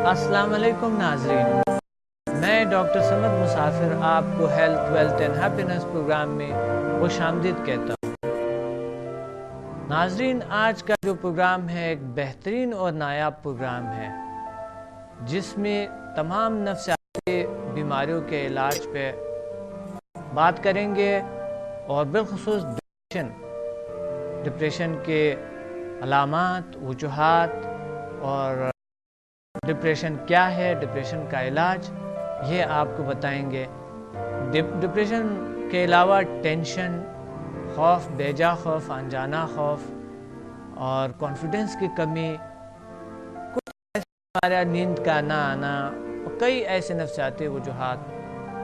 السلام علیکم ناظرین، میں ڈاکٹر سمد مسافر آپ کو health wealth and happiness program میں خوش آمدید کہتا ہوں۔ ناظرین، آج کا جو پروگرام ہے ایک بہترین اور نایاب پروگرام ہے جس میں تمام نفسیاتی بیماریوں کے علاج پہ بات کریں گے اور بالخصوص ڈپریشن کے علامات، وجوہات اور ڈپریشن کیا ہے، ڈپریشن کا علاج، یہ آپ کو بتائیں گے۔ ڈپریشن کے علاوہ ٹینشن، خوف، بیجا خوف، انجانہ خوف اور کانفیڈنس کی کمی، کچھ ایسے نیند کا نہ آنا اور کئی ایسے نفسیاتی وجوہات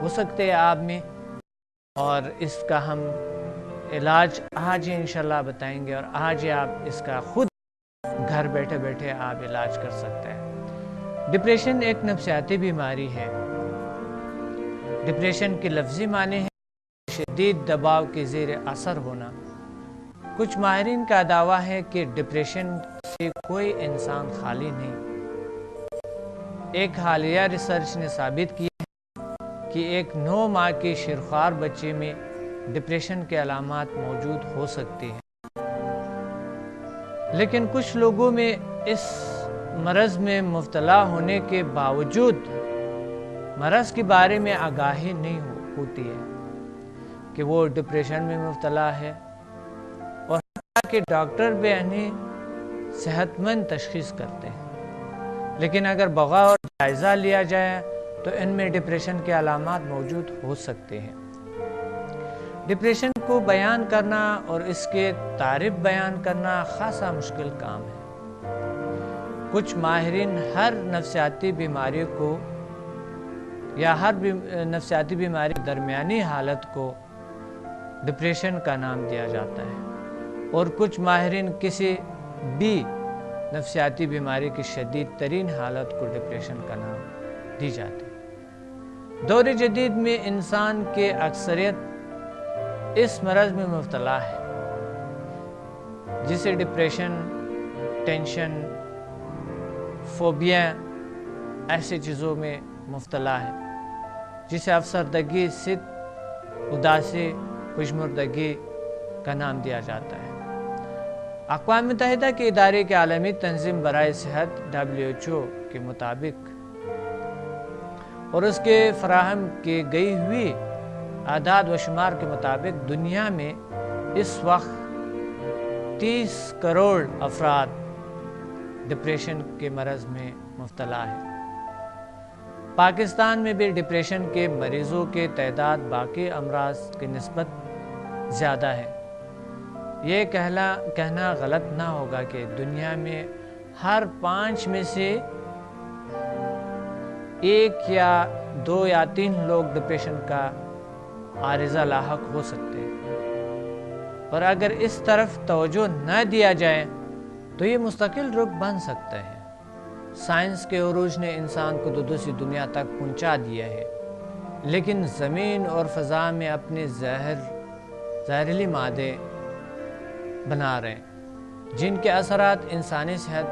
ہو سکتے ہیں آپ میں، اور اس کا ہم علاج آج ہی انشاءاللہ بتائیں گے، اور آج ہی آپ اس کا خود گھر بیٹھے بیٹھے آپ علاج کر سکتے ہیں۔ ڈپریشن ایک نفسیاتی بیماری ہے۔ ڈپریشن کے لفظی معنی ہے شدید دباؤ کے زیر اثر ہونا۔ کچھ ماہرین کا دعویٰ ہے کہ ڈپریشن سے کوئی انسان خالی نہیں۔ ایک حالیہ ریسرچ نے ثابت کیا ہے کہ ایک 9 ماہ کی شیرخوار بچے میں ڈپریشن کے علامات موجود ہو سکتے ہیں، لیکن کچھ لوگوں میں اس مرض میں مبتلا ہونے کے باوجود مرض کے بارے میں آگاہی نہیں ہوتی ہے کہ وہ ڈپریشن میں مبتلا ہے، اور حتیٰ کہ ڈاکٹر بھی انہیں صحت مند تشخیص کرتے ہیں، لیکن اگر بغور جائزہ لیا جائے تو ان میں ڈپریشن کے علامات موجود ہو سکتے ہیں۔ ڈپریشن کو بیان کرنا اور اس کے تعریف بیان کرنا خاصا مشکل کام ہے۔ کچھ ماہرین ہر نفسیاتی بیماری کو یا ہر نفسیاتی بیماری کی درمیانی حالت کو ڈپریشن کا نام دیا جاتا ہے، اور کچھ ماہرین کسی بھی نفسیاتی بیماری کی شدید ترین حالت کو ڈپریشن کا نام دی جاتی ہے۔ دور جدید میں انسان کے اکثریت اس مرض میں مبتلا ہے، جسے ڈپریشن، ٹینشن، فوبیا ایسی چیزوں میں مبتلا ہے، جسے افسردگی، اداسی، خوشمردگی کا نام دیا جاتا ہے۔ اقوام متحدہ کے ادارے کے عالمی تنظیم برائے صحت WHO کے مطابق اور اس کے فراہم کی گئی ہوئی اعداد و شمار کے مطابق دنیا میں اس وقت 30 کروڑ افراد ڈپریشن کے مرض میں مبتلا ہے۔ پاکستان میں بھی ڈپریشن کے مریضوں کی تعداد باقی امراض کی نسبت زیادہ ہے۔ یہ کہنا غلط نہ ہوگا کہ دنیا میں ہر 5 میں سے 1 یا 2 یا 3 لوگ ڈپریشن کا عارضہ لاحق ہو سکتے ہیں، اور اگر اس طرف توجہ نہ دیا جائے تو یہ مستقل روگ بن سکتا ہے۔ سائنس کے عروج نے انسان کو دوسری دنیا تک پہنچا دیا ہے، لیکن زمین اور فضا میں اپنے زہریلی مادے بنا رہے ہیں، جن کے اثرات انسانی صحت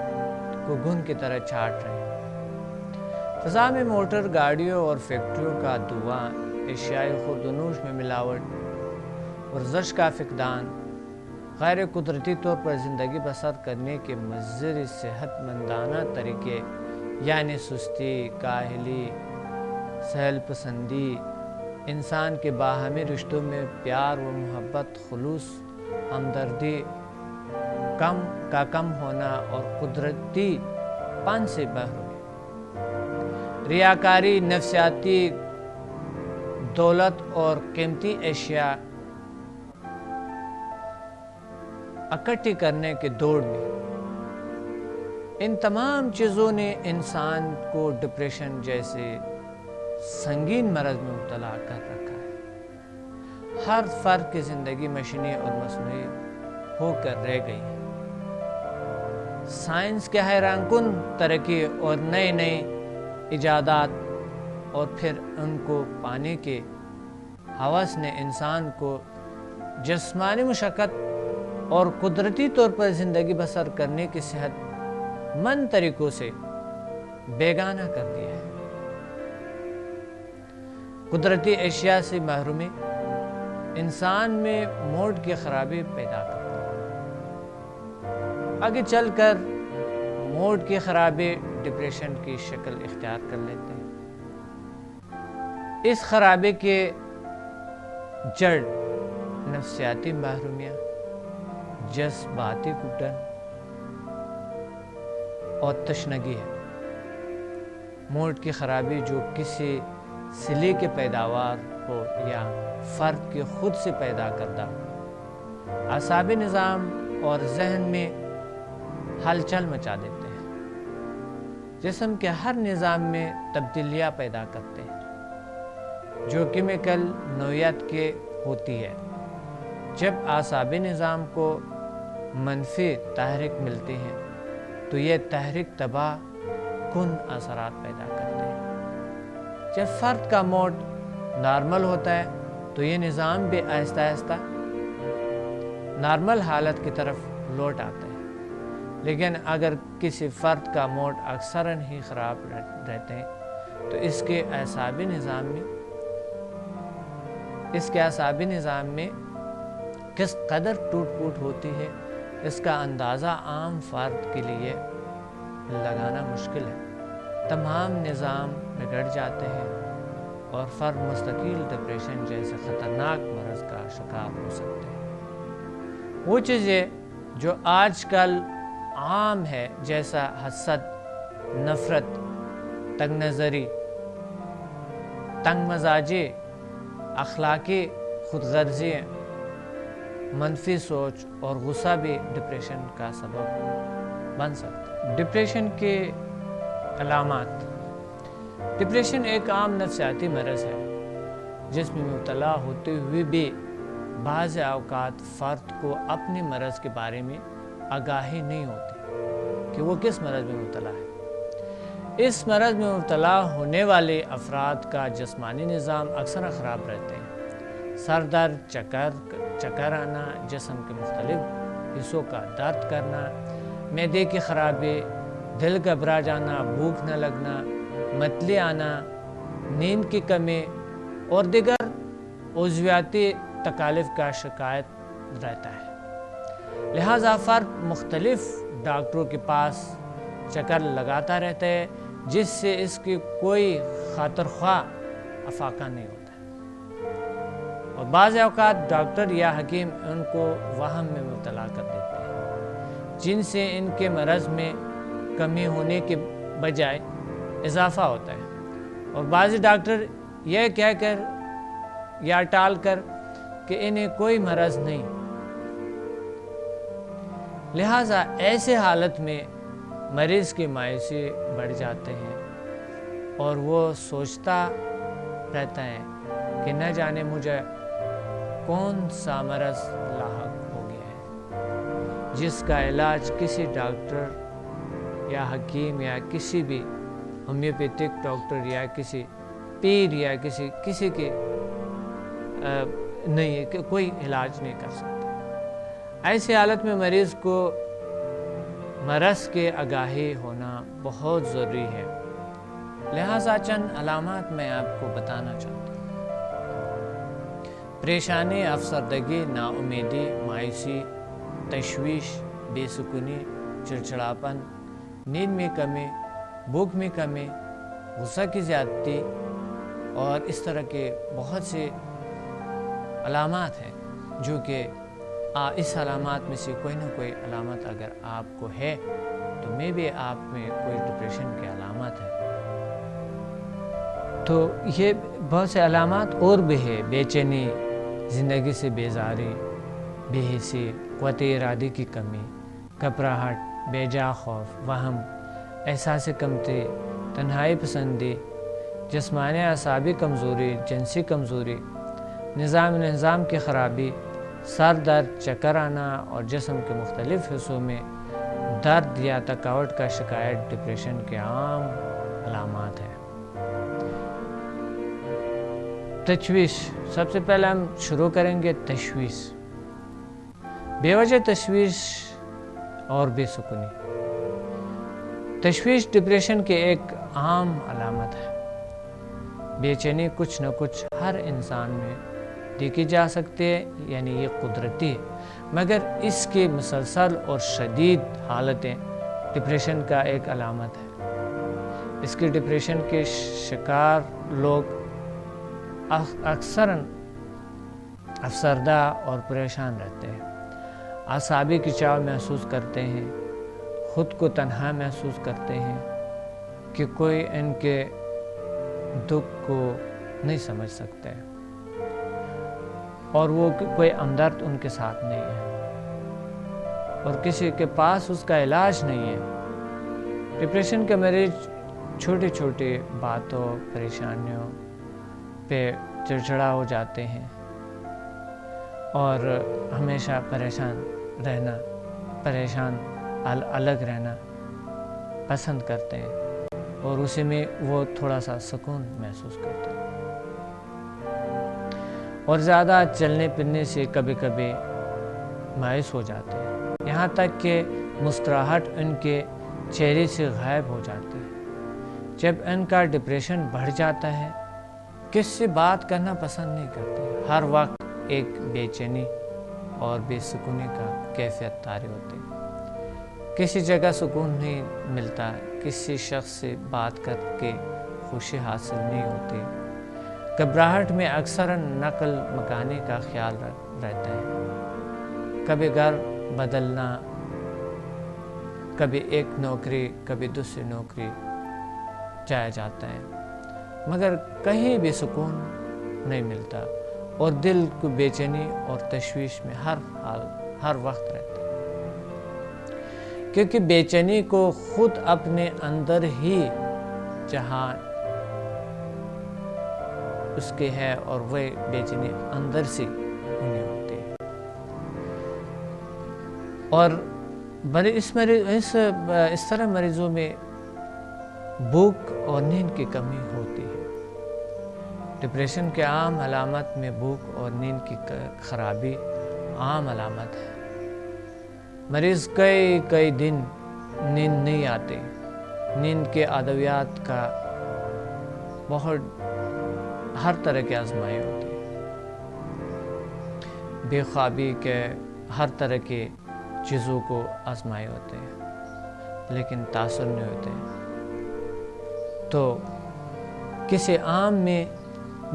کو گھن کی طرح چاٹ رہے ہیں۔ فضا میں موٹر گاڑیوں اور فیکٹریوں کا دھواں، اشیائے خوردنوش میں ملاوٹ، ورزش کا فقدان، غیر قدرتی طور پر زندگی بسر کرنے کے مضر صحت مندانہ طریقے یعنی سستی، کاہلی، سہل پسندی، انسان کے باہمی رشتوں میں پیار و محبت، خلوص، ہمدردی کم ہونا اور قدرتی پن سے محرومی، ریاکاری، نفسیاتی دولت اور قیمتی اشیاء اکٹھی کرنے کے دوڑ میں، ان تمام چیزوں نے انسان کو ڈپریشن جیسے سنگین مرض میں مبتلا کر رکھا ہے۔ ہر فرد کی زندگی مشینی اور مصنوعی ہو کر رہ گئی ہے۔ سائنس کے حیران کن ترقی اور نئے ایجادات اور پھر ان کو پانے کے ہوس نے انسان کو جسمانی مشقت اور قدرتی طور پر زندگی بسر کرنے کی صحت مند طریقوں سے بیگانہ کر دیا ہے۔ قدرتی اشیاء سے محرومی انسان میں موڈ کی خرابی پیدا کرتی ہے۔ آگے چل کر موڈ کی خرابی ڈپریشن کی شکل اختیار کر لیتے ہیں۔ اس خرابی کے جڑ نفسیاتی محرومیاں، جذباتی گھٹن اور تشنگی ہے۔ موڈ کی خرابی جو کسی سلی کی پیداوار ہو یا فرد کے خود سے پیدا کردہ اعصابی نظام اور ذہن میں ہلچل مچا دیتے ہیں۔ جسم کے ہر نظام میں تبدیلیاں پیدا کرتے ہیں جو کیمیکل نوعیت کے ہوتی ہے۔ جب اعصابی نظام کو منفی تحریک ملتی ہے تو یہ تحریک تباہ کن اثرات پیدا کرتے ہیں۔ جب فرد کا موڈ نارمل ہوتا ہے تو یہ نظام بھی آہستہ آہستہ نارمل حالت کی طرف لوٹ آتا ہے۔ لیکن اگر کسی فرد کا موڈ اکثراً ہی خراب رہتے ہیں تو اس کے اعصابی نظام میں کس قدر ٹوٹ پھوٹ ہوتی ہے اس کا اندازہ عام فرد کے لیے لگانا مشکل ہے۔ تمام نظام بگڑ جاتے ہیں اور فرد مستقل ڈپریشن جیسے خطرناک مرض کا شکار ہو سکتے ہیں۔ وہ چیزیں جو آج کل عام ہے جیسا حسد، نفرت، تنگ نظری، تنگ مزاجی، اخلاقی خود غرضی، منفی سوچ اور غصہ بھی ڈپریشن کا سبب بن سکتا ہے۔ ڈپریشن کے علامات۔ ڈپریشن ایک عام نفسیاتی مرض ہے جس میں مبتلا ہوتے ہوئے بھی بعض اوقات فرد کو اپنے مرض کے بارے میں آگاہی نہیں ہوتی کہ وہ کس مرض میں مبتلا ہے۔ اس مرض میں مبتلا ہونے والے افراد کا جسمانی نظام اکثر خراب رہتے ہیں۔ سر درد، چکر آنا، جسم کے مختلف حصوں کا درد کرنا، معدے کی خرابی، دل گھبرا جانا، بھوک نہ لگنا، متلی آنا، نیند کی کمی اور دیگر عضویاتی تکالیف کا شکایت رہتا ہے۔ لہٰذا فرد مختلف ڈاکٹروں کے پاس چکر لگاتا رہتا ہے جس سے اس کی کوئی خاطر خواہ افاقہ نہیں ہوتا ہے، اور بعض اوقات ڈاکٹر یا حکیم ان کو وہم میں مبتلا کر دیتے ہیں جن سے ان کے مرض میں کمی ہونے کے بجائے اضافہ ہوتا ہے، اور بعض ڈاکٹر یہ کہہ کر یا ٹال کر کہ انہیں کوئی مرض نہیں۔ لہٰذا ایسے حالت میں مریض کی مایوسی بڑھ جاتے ہیں اور وہ سوچتا رہتا ہے کہ نہ جانے مجھے کون سا مرض لاحق ہو گیا ہے، جس کا علاج کسی ڈاکٹر یا حکیم یا کسی بھی ہومیوپیتھک ڈاکٹر یا کسی پیر یا کسی کے نہیں، کوئی علاج نہیں کر سکتا۔ ایسی حالت میں مریض کو مرض کے آگاہی ہونا بہت ضروری ہے۔ لہٰذا چند علامات میں آپ کو بتانا چاہتا ہوں۔ پریشانی، افسردگی، نا امیدی، مایوسی، تشویش، بے سکونی، چڑچڑاپن، نیند میں کمی، بھوک میں کمی، غصہ کی زیادتی اور اس طرح کے بہت سے علامات ہیں جو کہ اس علامات میں سے کوئی نہ کوئی علامت اگر آپ کو ہے تو میں بھی آپ میں کوئی ڈپریشن کی علامت ہے۔ تو یہ بہت سے علامات اور بھی ہے: بے چینی، زندگی سے بیزاری، بے حسی، قوت ارادی کی کمی، گھبراہٹ، بے جا خوف، وہم، احساس کمتری، تنہائی پسندی، جسمانی اعصابی کمزوری، جنسی کمزوری، نظام کی خرابی، سر درد، چکر آنا اور جسم کے مختلف حصوں میں درد یا تھکاوٹ کا شکایت ڈپریشن کے عام علامات ہیں۔ تشویش۔ سب سے پہلے ہم شروع کریں گے تشویش۔ بے وجہ تشویش اور بے سکونی۔ تشویش ڈپریشن کی ایک عام علامت ہے۔ بے چینی کچھ نہ کچھ ہر انسان میں دیکھی جا سکتی ہے، یعنی یہ قدرتی ہے، مگر اس کی مسلسل اور شدید حالتیں ڈپریشن کا ایک علامت ہے۔ اس کی ڈپریشن کے شکار لوگ اکثراً افسردہ اور پریشان رہتے ہیں، اعصابی کھنچاؤ محسوس کرتے ہیں، خود کو تنہا محسوس کرتے ہیں کہ کوئی ان کے دکھ کو نہیں سمجھ سکتا ہے اور وہ کوئی ہمدرد ان کے ساتھ نہیں ہے اور کسی کے پاس اس کا علاج نہیں ہے۔ ڈپریشن کے مریض چھوٹی چھوٹی باتوں پریشانیوں پہ چڑچڑا ہو جاتے ہیں اور ہمیشہ پریشان الگ رہنا پسند کرتے ہیں اور اسی میں وہ تھوڑا سا سکون محسوس کرتے ہیں، اور زیادہ چلنے پھرنے سے کبھی کبھی مایوس ہو جاتے ہیں، یہاں تک کہ مسکراہٹ ان کے چہرے سے غائب ہو جاتی ہے۔ جب ان کا ڈپریشن بڑھ جاتا ہے، کسی سے بات کرنا پسند نہیں کرتے، ہر وقت ایک بے چینی اور بے سکونی کا کیفیت طاری ہوتی ہے، کسی جگہ سکون نہیں ملتا، کسی شخص سے بات کر کے خوشی حاصل نہیں ہوتی، گھبراہٹ میں اکثراً نقل مکانی کا خیال رہتا ہے، کبھی گھر بدلنا، کبھی ایک نوکری کبھی دوسری نوکری جایا جاتا ہے، مگر کہیں بھی سکون نہیں ملتا اور دل کو بے چینی اور تشویش میں ہر وقت رہتا ہے، کیونکہ بے چینی کو خود اپنے اندر ہی جہاں اس کے ہے اور وہ بے چینی اندر سے انہیں ہوتی ہے، اور اس طرح مریضوں میں بھوک اور نیند کی کمی ہوتی ہے۔ ڈپریشن کے عام علامت میں بھوک اور نیند کی خرابی عام علامت ہے۔ مریض کئی دن نیند نہیں آتے، نیند کے ادویات کا ہر طرح کی آزمائی ہوتی ہے، بے خوابی کے ہر طرح کی چیزوں کو آزمائے ہوتے ہیں لیکن تاثر نہیں ہوتے، تو کسی عام میں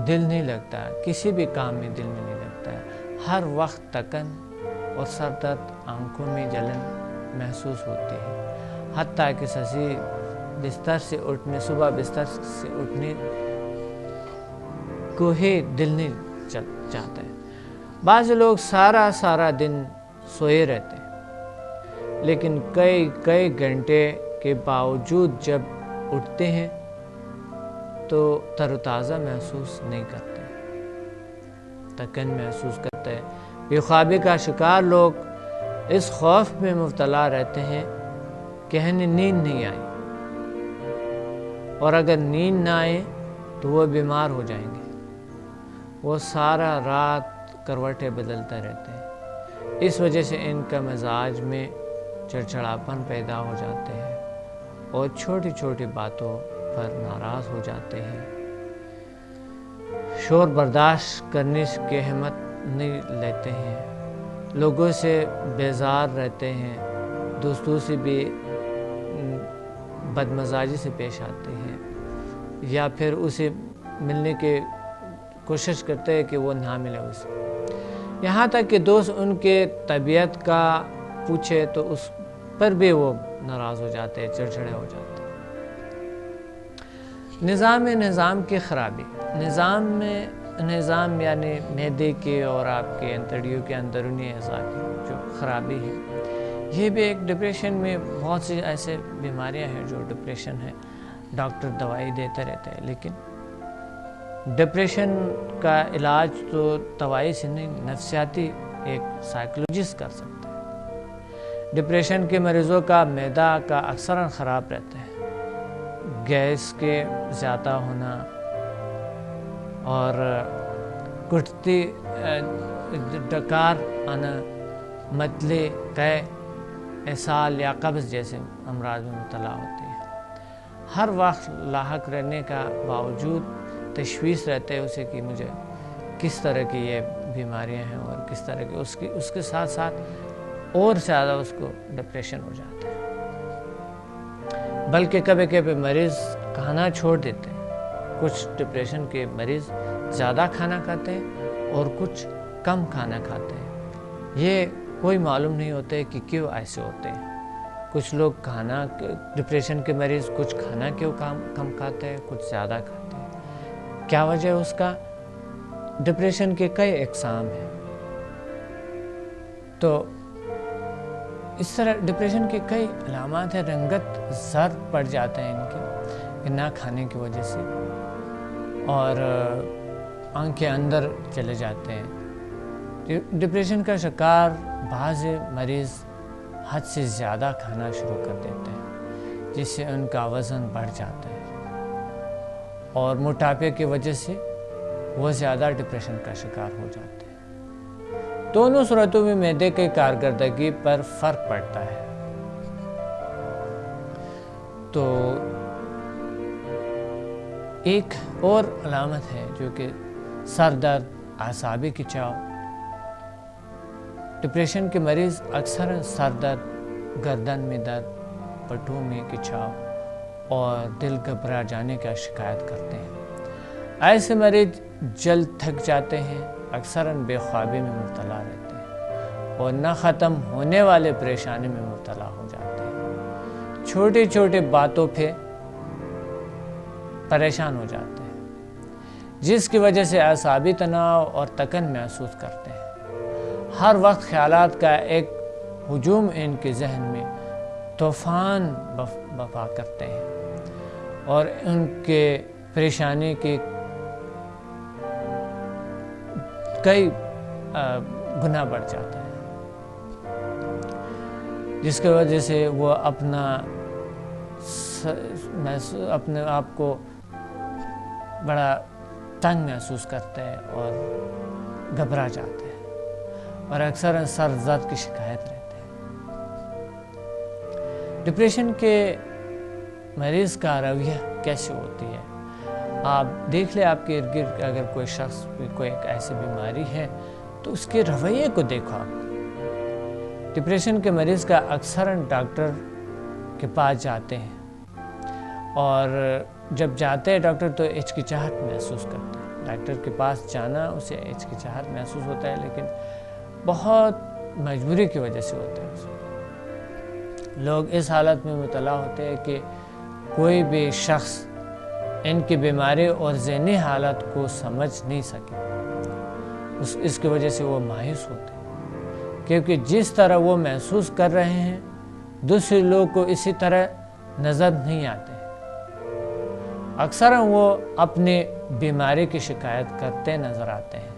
دل نہیں لگتا، کسی بھی کام میں دل میں نہیں لگتا ہے، ہر وقت تکن اور سر درد، آنکھوں میں جلن محسوس ہوتی ہے، حتیٰ کہ صبح بستر سے اٹھنے کو ہی دل نہیں چاہتا ہے۔ بعض لوگ سارا دن سوئے رہتے ہیں لیکن کئی گھنٹے کے باوجود جب اٹھتے ہیں تو تر و تازہ محسوس نہیں کرتے، تھکن محسوس کرتے ہیں۔ بے خوابی کا شکار لوگ اس خوف میں مبتلا رہتے ہیں کہ انہیں نیند نہیں آئی، اور اگر نیند نہ آئے تو وہ بیمار ہو جائیں گے، وہ سارا رات کروٹیں بدلتے رہتے ہیں، اس وجہ سے ان کا مزاج میں چڑچڑاپن پیدا ہو جاتے ہیں اور چھوٹی چھوٹی باتوں پر ناراض ہو جاتے ہیں، شور برداشت کرنے کی ہمت نہیں لیتے ہیں، لوگوں سے بیزار رہتے ہیں، دوستوں سے بھی بدمزاجی سے پیش آتے ہیں یا پھر اسے ملنے کی کوشش کرتے ہیں کہ وہ نہ ملے اسے، یہاں تک کہ دوست ان کے طبیعت کا پوچھے تو اس پر بھی وہ ناراض ہو جاتے ہیں، چڑچڑے ہو جاتے ہیں۔ نظام کی خرابی، نظام یعنی معدے کے اور آپ کے انتڑیوں کے اندرونی اعضاء کی جو خرابی ہے، یہ بھی ایک ڈپریشن میں بہت سی ایسے بیماریاں ہیں جو ڈپریشن ہے، ڈاکٹر دوائی دیتے رہتے ہیں، لیکن ڈپریشن کا علاج تو دوائی سے نہیں، نفسیاتی ایک سائیکولوجسٹ کر سکتا ہے۔ ڈپریشن کے مریضوں کا معدہ کا اکثراً خراب رہتا ہے، گیس کے زیادہ ہونا اور ڈکار آنا، متلی قے اسہال یا قبض جیسے امراض میں مبتلا ہوتے ہیں۔ ہر وقت لاحق رہنے کا باوجود تشویش رہتے ہیں اسے کہ مجھے کس طرح کی یہ بیماریاں ہیں اور کس طرح کی اس کے ساتھ ساتھ اور زیادہ اس کو ڈپریشن ہو جاتا ہے، بلکہ کبھی کبھی مریض کھانا چھوڑ دیتے ہیں۔ کچھ ڈپریشن کے مریض زیادہ کھانا کھاتے ہیں اور کچھ کم کھانا کھاتے ہیں۔ یہ کوئی معلوم نہیں ہوتا ہے کہ کیوں ایسے ہوتے ہیں۔ کچھ لوگ ڈپریشن کے مریض کچھ کھانا کیوں کم کھاتے ہیں، کچھ زیادہ کھاتے ہیں۔ کیا وجہ ہے اس کا؟ ڈپریشن کے کئی اقسام ہیں، تو اس طرح ڈپریشن کے کئی علامات ہیں۔ رنگت زرد پڑ جاتے ہیں ان کے نہ کھانے کی وجہ سے، اور آنکھیں اندر چلے جاتے ہیں۔ ڈپریشن کا شکار بعض مریض حد سے زیادہ کھانا شروع کر دیتے ہیں، جس سے ان کا وزن بڑھ جاتا ہے، اور موٹاپے کی وجہ سے وہ زیادہ ڈپریشن کا شکار ہو جاتے ہیں۔ دونوں صورتوں میں معدے کی کارکردگی پر فرق پڑتا ہے۔ تو ایک اور علامت ہے جو کہ سر درد، اعصابی کھنچاؤ۔ ڈپریشن کے مریض اکثر سر درد، گردن میں درد، پٹھوں میں کھنچاؤ اور دل گھبرا جانے کا شکایت کرتے ہیں۔ ایسے مریض جلد تھک جاتے ہیں، اکثر بے خوابی میں مبتلا رہتے ہیں اور نہ ختم ہونے والے پریشانی میں مبتلا ہو جاتے ہیں۔ چھوٹی چھوٹی باتوں پہ پریشان ہو جاتے ہیں، جس کی وجہ سے اعصابی تناؤ اور تکن محسوس کرتے ہیں۔ ہر وقت خیالات کا ایک ہجوم ان کے ذہن میں طوفان بپا کرتے ہیں اور ان کے پریشانی کی کئی گنا بڑھ جاتا ہے، جس کی وجہ سے وہ اپنے آپ کو بڑا تنگ محسوس کرتے ہیں اور گھبرا جاتے ہیں، اور اکثر سر درد کی شکایت رہتے ہیں۔ ڈپریشن کے مریض کا رویہ کیسے ہوتی ہے؟ آپ دیکھ لیں آپ کے ارد گرد اگر کوئی شخص کوئی ایک ایسی بیماری ہے تو اس کے رویے کو دیکھو آپ۔ ڈپریشن کے مریض کا اکثر ڈاکٹر کے پاس جاتے ہیں، اور جب جاتے ہیں ڈاکٹر تو ہچکچاہٹ محسوس کرتے ہیں۔ ڈاکٹر کے پاس جانا اسے ہچکچاہٹ محسوس ہوتا ہے، لیکن بہت مجبوری کی وجہ سے ہوتا ہے۔ لوگ اس حالت میں مبتلا ہوتے ہیں کہ کوئی بھی شخص ان کی بیماری اور ذہنی حالت کو سمجھ نہیں سکے۔ اس کی وجہ سے وہ مایوس ہوتے ہیں، کیونکہ جس طرح وہ محسوس کر رہے ہیں دوسرے لوگ کو اسی طرح نظر نہیں آتے۔ اکثر وہ اپنی بیماری کی شکایت کرتے نظر آتے ہیں۔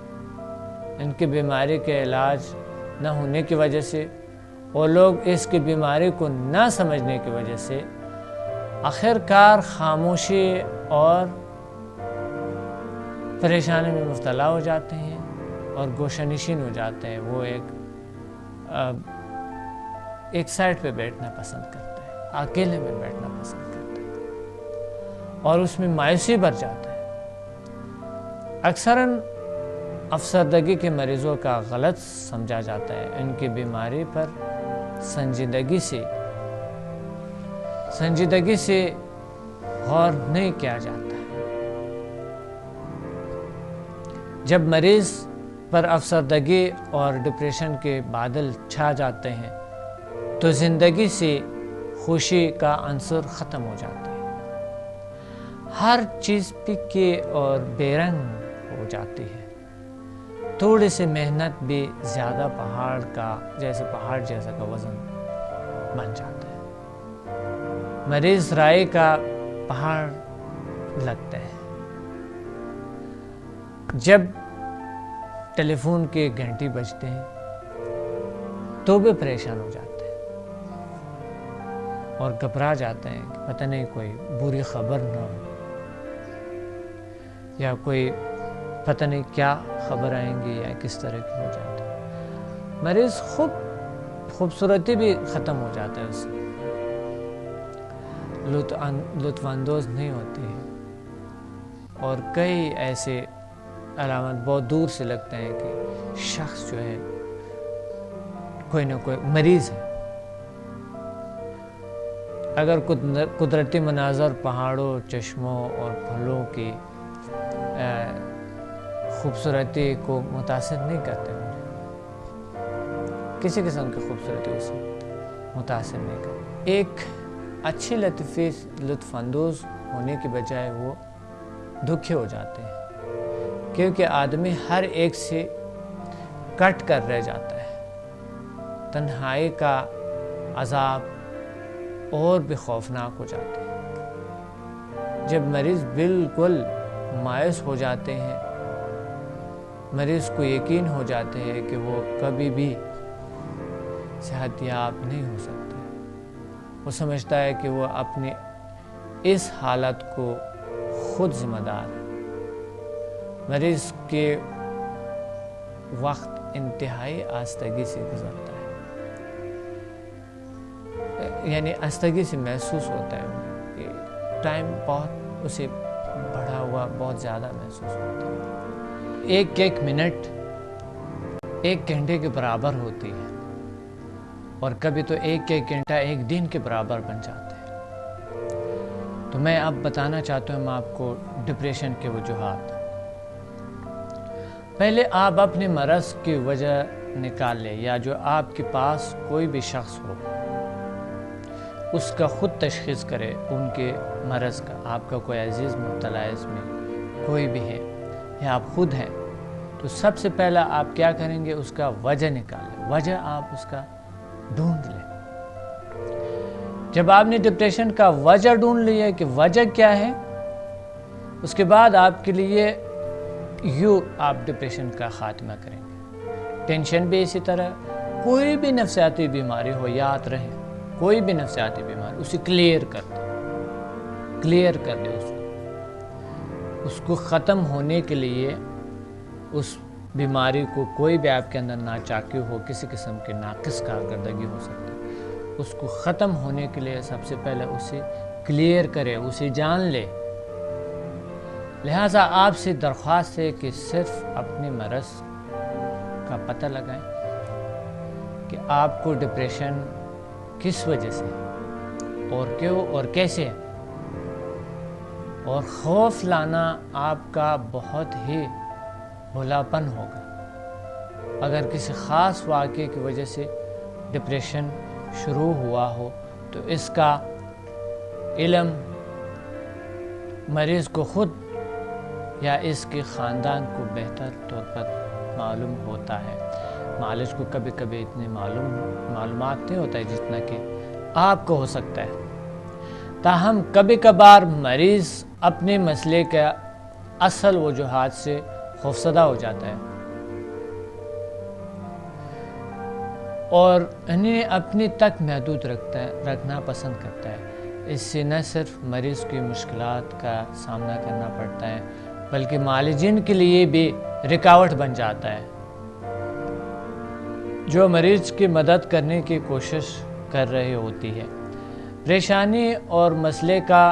ان کی بیماری کے علاج نہ ہونے کی وجہ سے اور لوگ اس کی بیماری کو نہ سمجھنے کی وجہ سے آخرکار خاموشی اور پریشانی میں مبتلا ہو جاتے ہیں اور گوشہ نشین ہو جاتے ہیں۔ وہ ایک سائڈ پہ بیٹھنا پسند کرتے ہیں، اکیلے میں بیٹھنا پسند کرتے ہیں، اور اس میں مایوسی بھر جاتا ہے۔ اکثراً افسردگی کے مریضوں کا غلط سمجھا جاتا ہے۔ ان کی بیماری پر سنجیدگی سے غور نہیں کیا جاتا ہے۔ جب مریض پر افسردگی اور ڈپریشن کے بادل چھا جاتے ہیں تو زندگی سے خوشی کا عنصر ختم ہو جاتا ہے۔ ہر چیز پھیکی اور بے رنگ ہو جاتی ہے۔ تھوڑی سی محنت بھی زیادہ پہاڑ جیسا کا وزن بن جاتا ہے۔ مریض رائے کا پہاڑ لگتا ہے۔ جب ٹیلی فون کے گھنٹی بجتے ہیں تو بھی پریشان ہو جاتے ہیں اور گھبرا جاتے ہیں کہ پتہ نہیں کوئی بری خبر نہ ہو، یا کوئی پتہ نہیں کیا خبر آئیں گی یا کس طرح کی ہو جاتی ہے۔ مریض خود خوبصورتی بھی ختم ہو جاتا ہے اس سے، لطف اندوز نہیں ہوتی ہے، اور کئی ایسے علامات بہت دور سے لگتے ہیں کہ شخص جو ہے کوئی نہ کوئی مریض ہے۔ اگر قدرتی مناظر پہاڑوں، چشموں اور پھلوں کی خوبصورتی کو متاثر نہیں کرتے، کسی قسم کی خوبصورتی اسے متاثر نہیں کرتی۔ ایک اچھی لطف اندوز ہونے کی بجائے وہ دکھی ہو جاتے ہیں، کیونکہ آدمی ہر ایک سے کٹ کر رہ جاتا ہے۔ تنہائی کا عذاب اور بھی خوفناک ہو جاتے ہیں۔ جب مریض بالکل مایوس ہو جاتے ہیں، مریض کو یقین ہو جاتے ہیں کہ وہ کبھی بھی صحت یاب نہیں ہو سکتا، وہ سمجھتا ہے کہ وہ اپنی اس حالت کو خود ذمہ دار ہے۔ مریض کے وقت انتہائی آہستگی سے گزرتا ہے، یعنی آہستگی سے محسوس ہوتا ہے کہ ٹائم بہت اسے بڑھا ہوا بہت زیادہ محسوس ہوتا ہے۔ ایک منٹ ایک گھنٹے کے برابر ہوتی ہے، اور کبھی تو ایک گھنٹہ ایک دن کے برابر بن جاتا ہے۔ تو میں اب بتانا چاہتا ہوں آپ کو ڈپریشن کے وجوہات۔ پہلے آپ اپنے مرض کی وجہ نکال لیں، یا جو آپ کے پاس کوئی بھی شخص ہو اس کا خود تشخیص کرے ان کے مرض کا۔ آپ کا کوئی عزیز مبتلا ہے اس میں، کوئی بھی ہے یا آپ خود ہیں، تو سب سے پہلا آپ کیا کریں گے؟ اس کا وجہ نکال لیں، وجہ آپ اس کا ڈھونڈ لیں۔ جب آپ نے ڈپریشن کا وجہ ڈھونڈ لیا کہ وجہ کیا ہے، اس کے بعد آپ کے لیے آپ ڈپریشن کا خاتمہ کریں گے۔ ٹینشن بھی اسی طرح، کوئی بھی نفسیاتی بیماری ہو، یاد رہے کوئی بھی نفسیاتی بیماری، اسے کلیئر کر دے اس کو ختم ہونے کے لیے۔ اس بیماری کو کوئی بھی آپ کے اندر ناچاکی ہو، کسی قسم کی ناقص کارکردگی ہو سکتی ہے، اس کو ختم ہونے کے لیے سب سے پہلے اسے کلیئر کرے، اسے جان لے۔ لہٰذا آپ سے درخواست ہے کہ صرف اپنے مرض کا پتہ لگائیں کہ آپ کو ڈپریشن کس وجہ سے اور کیوں اور کیسے ہے، اور خوف لانا آپ کا بہت ہی بھولاپن ہوگا۔ اگر کسی خاص واقعے کی وجہ سے ڈپریشن شروع ہوا ہو تو اس کا علم مریض کو خود یا اس کے خاندان کو بہتر طور پر معلوم ہوتا ہے۔ معالج کو کبھی کبھی اتنے معلومات نہیں ہوتا ہے جتنا کہ آپ کو ہو سکتا ہے۔ تاہم کبھی کبھار مریض اپنے مسئلے کا اصل وجوہات سے خوفزدہ ہو جاتا ہے اور انہیں اپنے تک محدود رکھنا پسند کرتا ہے۔ اس سے نہ صرف مریض کی مشکلات کا سامنا کرنا پڑتا ہے بلکہ معالجین کے لیے بھی رکاوٹ بن جاتا ہے، جو مریض کی مدد کرنے کی کوشش کر رہی ہوتی ہے۔ پریشانی اور مسئلے کا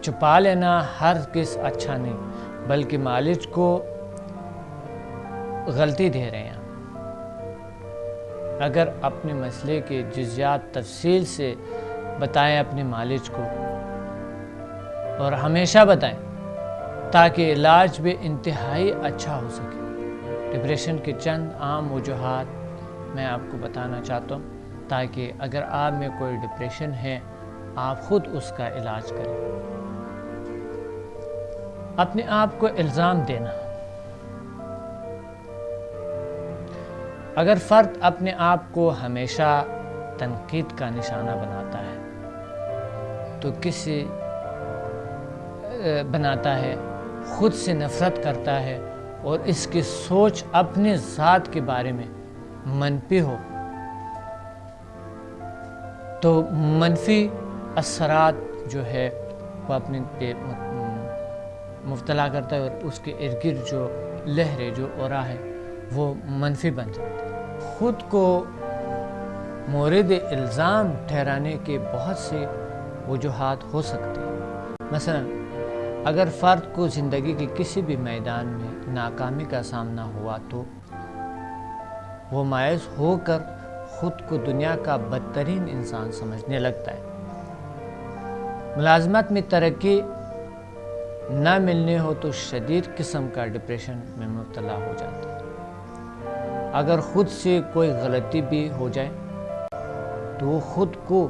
چھپا لینا ہرگز اچھا نہیں، بلکہ معالج کو غلطی دے رہے ہیں۔ اگر اپنے مسئلے کے جزیات تفصیل سے بتائیں اپنے معالج کو، اور ہمیشہ بتائیں تاکہ علاج بھی انتہائی اچھا ہو سکے۔ ڈپریشن کے چند عام وجوہات میں آپ کو بتانا چاہتا ہوں تاکہ اگر آپ میں کوئی ڈپریشن ہے آپ خود اس کا علاج کریں۔ اپنے آپ کو الزام دینا۔ اگر فرد اپنے آپ کو ہمیشہ تنقید کا نشانہ بناتا ہے، خود سے نفرت کرتا ہے اور اس کی سوچ اپنے ذات کے بارے میں منفی ہو، تو منفی اثرات جو ہے وہ اپنے پہ مبتلا کرتا ہے اور اس کے ارد گرد جو لہریں جو اورا ہے وہ منفی بن جاتی ہے۔ خود کو مورد الزام ٹھہرانے کے بہت سے وجوہات ہو سکتے ہیں۔ مثلا اگر فرد کو زندگی کے کسی بھی میدان میں ناکامی کا سامنا ہوا تو وہ مایوس ہو کر خود کو دنیا کا بدترین انسان سمجھنے لگتا ہے۔ ملازمت میں ترقی نہ ملنے ہو تو شدید قسم کا ڈپریشن میں مبتلا ہو جاتا ہے۔ اگر خود سے کوئی غلطی بھی ہو جائے تو وہ خود کو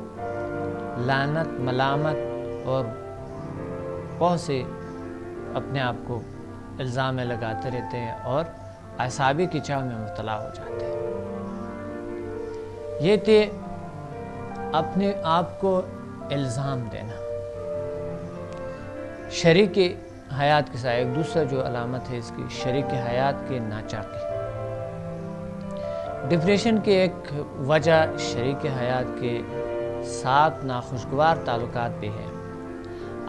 لعنت، ملامت اور بہت سے اپنے آپ کو الزام میں لگاتے رہتے ہیں اور اعصابی کچاو میں مبتلا ہو جاتے ہیں۔ یہ تھے اپنے آپ کو الزام دینا۔ شریک حیات کے ساتھ ایک دوسرا جو علامت ہے اس کی، شریک حیات کے ناچاقی۔ ڈپریشن کی ایک وجہ شریک حیات کے ساتھ ناخوشگوار تعلقات بھی ہے۔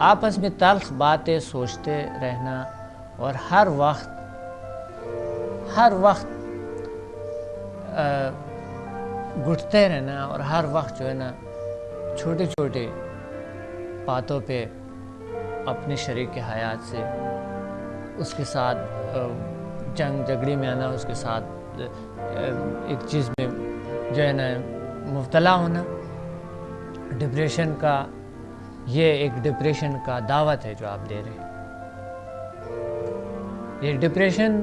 آپس میں تلخ باتیں سوچتے رہنا اور ہر وقت گھٹتے رہنا اور ہر وقت جو ہے نا چھوٹے چھوٹے باتوں پہ اپنے شریک حیات سے اس کے ساتھ جنگ جھگڑے میں آنا، اس کے ساتھ ایک چیز میں جو ہے نا مبتلا ہونا، ڈپریشن کا یہ ایک ڈپریشن کا دعوت ہے جو آپ دے رہے ہیں۔ یہ ڈپریشن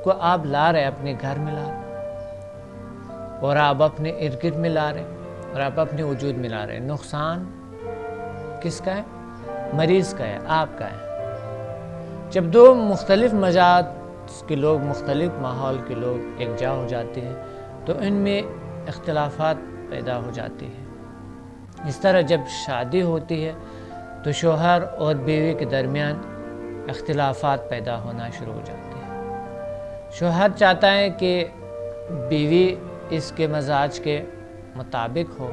کو آپ لا رہے اپنے گھر میں لا رہے اور آپ اپنے ارد گرد میں لا رہے اور آپ اپنے وجود میں لا رہے۔ نقصان کس کا ہے؟ مریض کا ہے، آپ کا ہے۔ جب دو مختلف مزاج کے لوگ، مختلف ماحول کے لوگ یکجا ہو جاتے ہیں تو ان میں اختلافات پیدا ہو جاتی ہیں۔ اس طرح جب شادی ہوتی ہے تو شوہر اور بیوی کے درمیان اختلافات پیدا ہونا شروع ہو جاتے ہیں۔ شوہر چاہتا ہے کہ بیوی اس کے مزاج کے مطابق ہو،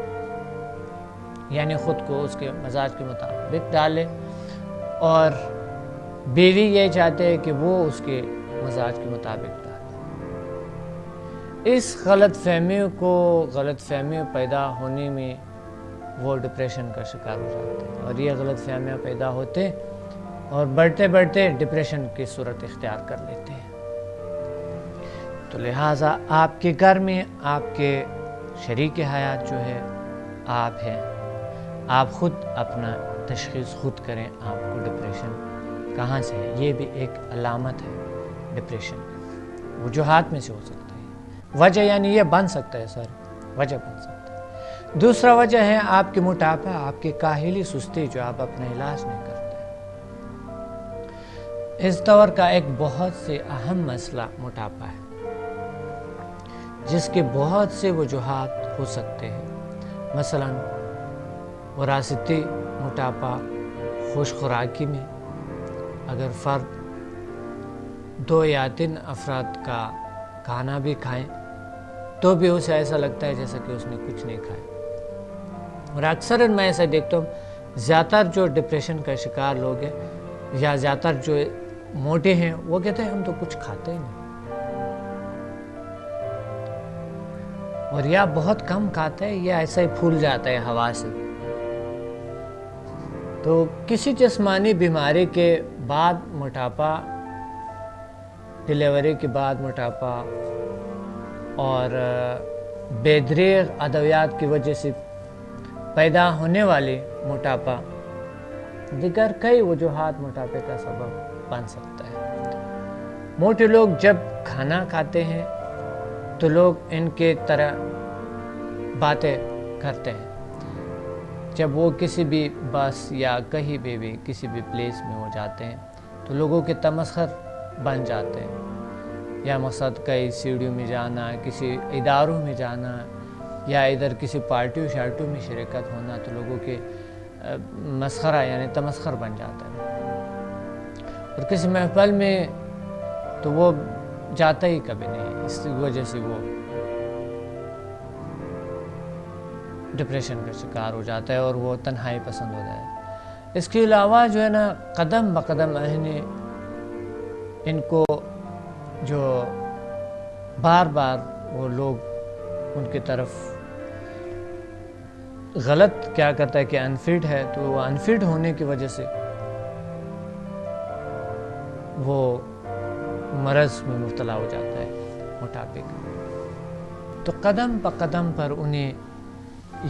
یعنی خود کو اس کے مزاج کے مطابق ڈالے، اور بیوی یہ چاہتے ہیں کہ وہ اس کے مزاج کے مطابق ڈالے۔ اس غلط فہمیوں پیدا ہونے میں وہ ڈپریشن کا شکار ہو جاتے ہیں، اور یہ غلط فہمیاں پیدا ہوتے اور بڑھتے بڑھتے ڈپریشن کی صورت اختیار کر لیتے ہیں۔ تو لہٰذا آپ کے گھر میں آپ کے شریک حیات جو ہے آپ ہیں، آپ خود اپنا تشخیص خود کریں آپ کو ڈپریشن کہاں سے ہے۔ یہ بھی ایک علامت ہے ڈپریشن، وجوہات میں سے ہو سکتا ہے۔ وجہ یعنی یہ بن سکتا ہے سر، وجہ بن سکتا ہے۔ دوسرا وجہ ہے آپ کے موٹاپا، آپ کی کاہلی، سستی جو آپ اپنا علاج نہیں کرتے۔ اس دور کا ایک بہت سے اہم مسئلہ موٹاپا ہے، جس کے بہت سے وجوہات ہو سکتے ہیں۔ مثلا وراثتی موٹاپا، خوش خوراکی میں اگر فرد 2 یا 3 افراد کا کھانا بھی کھائیں تو بھی اسے ایسا لگتا ہے جیسا کہ اس نے کچھ نہیں کھایا۔ اور اکثر میں ایسا دیکھتا ہوں، زیادہ تر جو ڈپریشن کا شکار لوگ ہیں یا زیادہ تر جو موٹے ہیں وہ کہتے ہیں ہم تو کچھ کھاتے ہی نہیں، اور یا بہت کم کھاتا ہے یا ایسا ہی پھول جاتا ہے ہوا سے۔ تو کسی جسمانی بیماری کے بعد موٹاپا، ڈیلیوری کے بعد موٹاپا، اور بے دریغ ادویات کی وجہ سے پیدا ہونے والی موٹاپا، دیگر کئی وجوہات موٹاپے کا سبب بن سکتا ہے۔ موٹے لوگ جب کھانا کھاتے ہیں تو لوگ ان کے طرح باتیں کرتے ہیں۔ جب وہ کسی بھی بس یا کہیں بھی کسی بھی پلیس میں ہو جاتے ہیں تو لوگوں کے تمسخر بن جاتے ہیں، یا مقصد کئی سیڑھیوں میں جانا، کسی اداروں میں جانا، یا ادھر کسی پارٹیوں شارٹیوں میں شرکت ہونا تو لوگوں کے مسخرہ یعنی تمسخر بن جاتا ہے۔ اور کسی محفل میں تو وہ جاتا ہی کبھی نہیں، اس وجہ سے وہ ڈپریشن کا شکار ہو جاتا ہے اور وہ تنہائی پسند ہو جاتا ہے۔ اس کے علاوہ جو ہے نا قدم بقدم ان کو جو بار بار وہ لوگ ان کی طرف غلط کیا کرتا ہے کہ انفٹ ہے، تو وہ انفٹ ہونے کی وجہ سے وہ مرض میں مبتلا ہو جاتا ہے، موٹاپے کا۔ تو قدم پہ قدم پر انہیں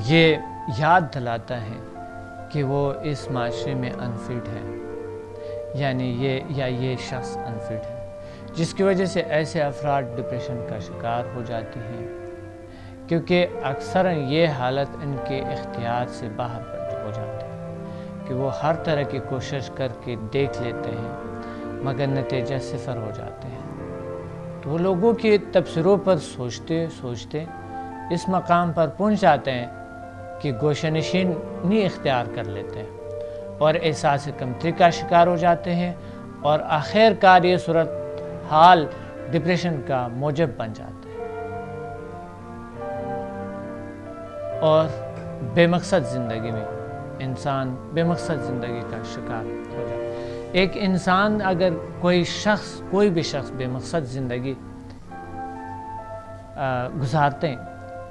یہ یاد دلاتا ہے کہ وہ اس معاشرے میں انفٹ ہے، یعنی یہ شخص انفٹ ہے، جس کی وجہ سے ایسے افراد ڈپریشن کا شکار ہو جاتے ہیں، کیونکہ اکثر یہ حالت ان کے اختیار سے باہر ہو جاتے ہیں کہ وہ ہر طرح کی کوشش کر کے دیکھ لیتے ہیں مگر نتیجہ صفر ہو جاتے ہیں۔ تو وہ لوگوں کے تبصروں پر سوچتے سوچتے اس مقام پر پہنچ جاتے ہیں کہ گوشہ نشینی اختیار کر لیتے ہیں اور احساس کمتری کا شکار ہو جاتے ہیں، اور آخر کار یہ صورت حال ڈپریشن کا موجب بن جاتا ہے اور بے مقصد زندگی میں انسان بے مقصد زندگی کا شکار ہو جاتا ہے۔ ایک انسان اگر کوئی بھی شخص بے مقصد زندگی گزارتے ہیں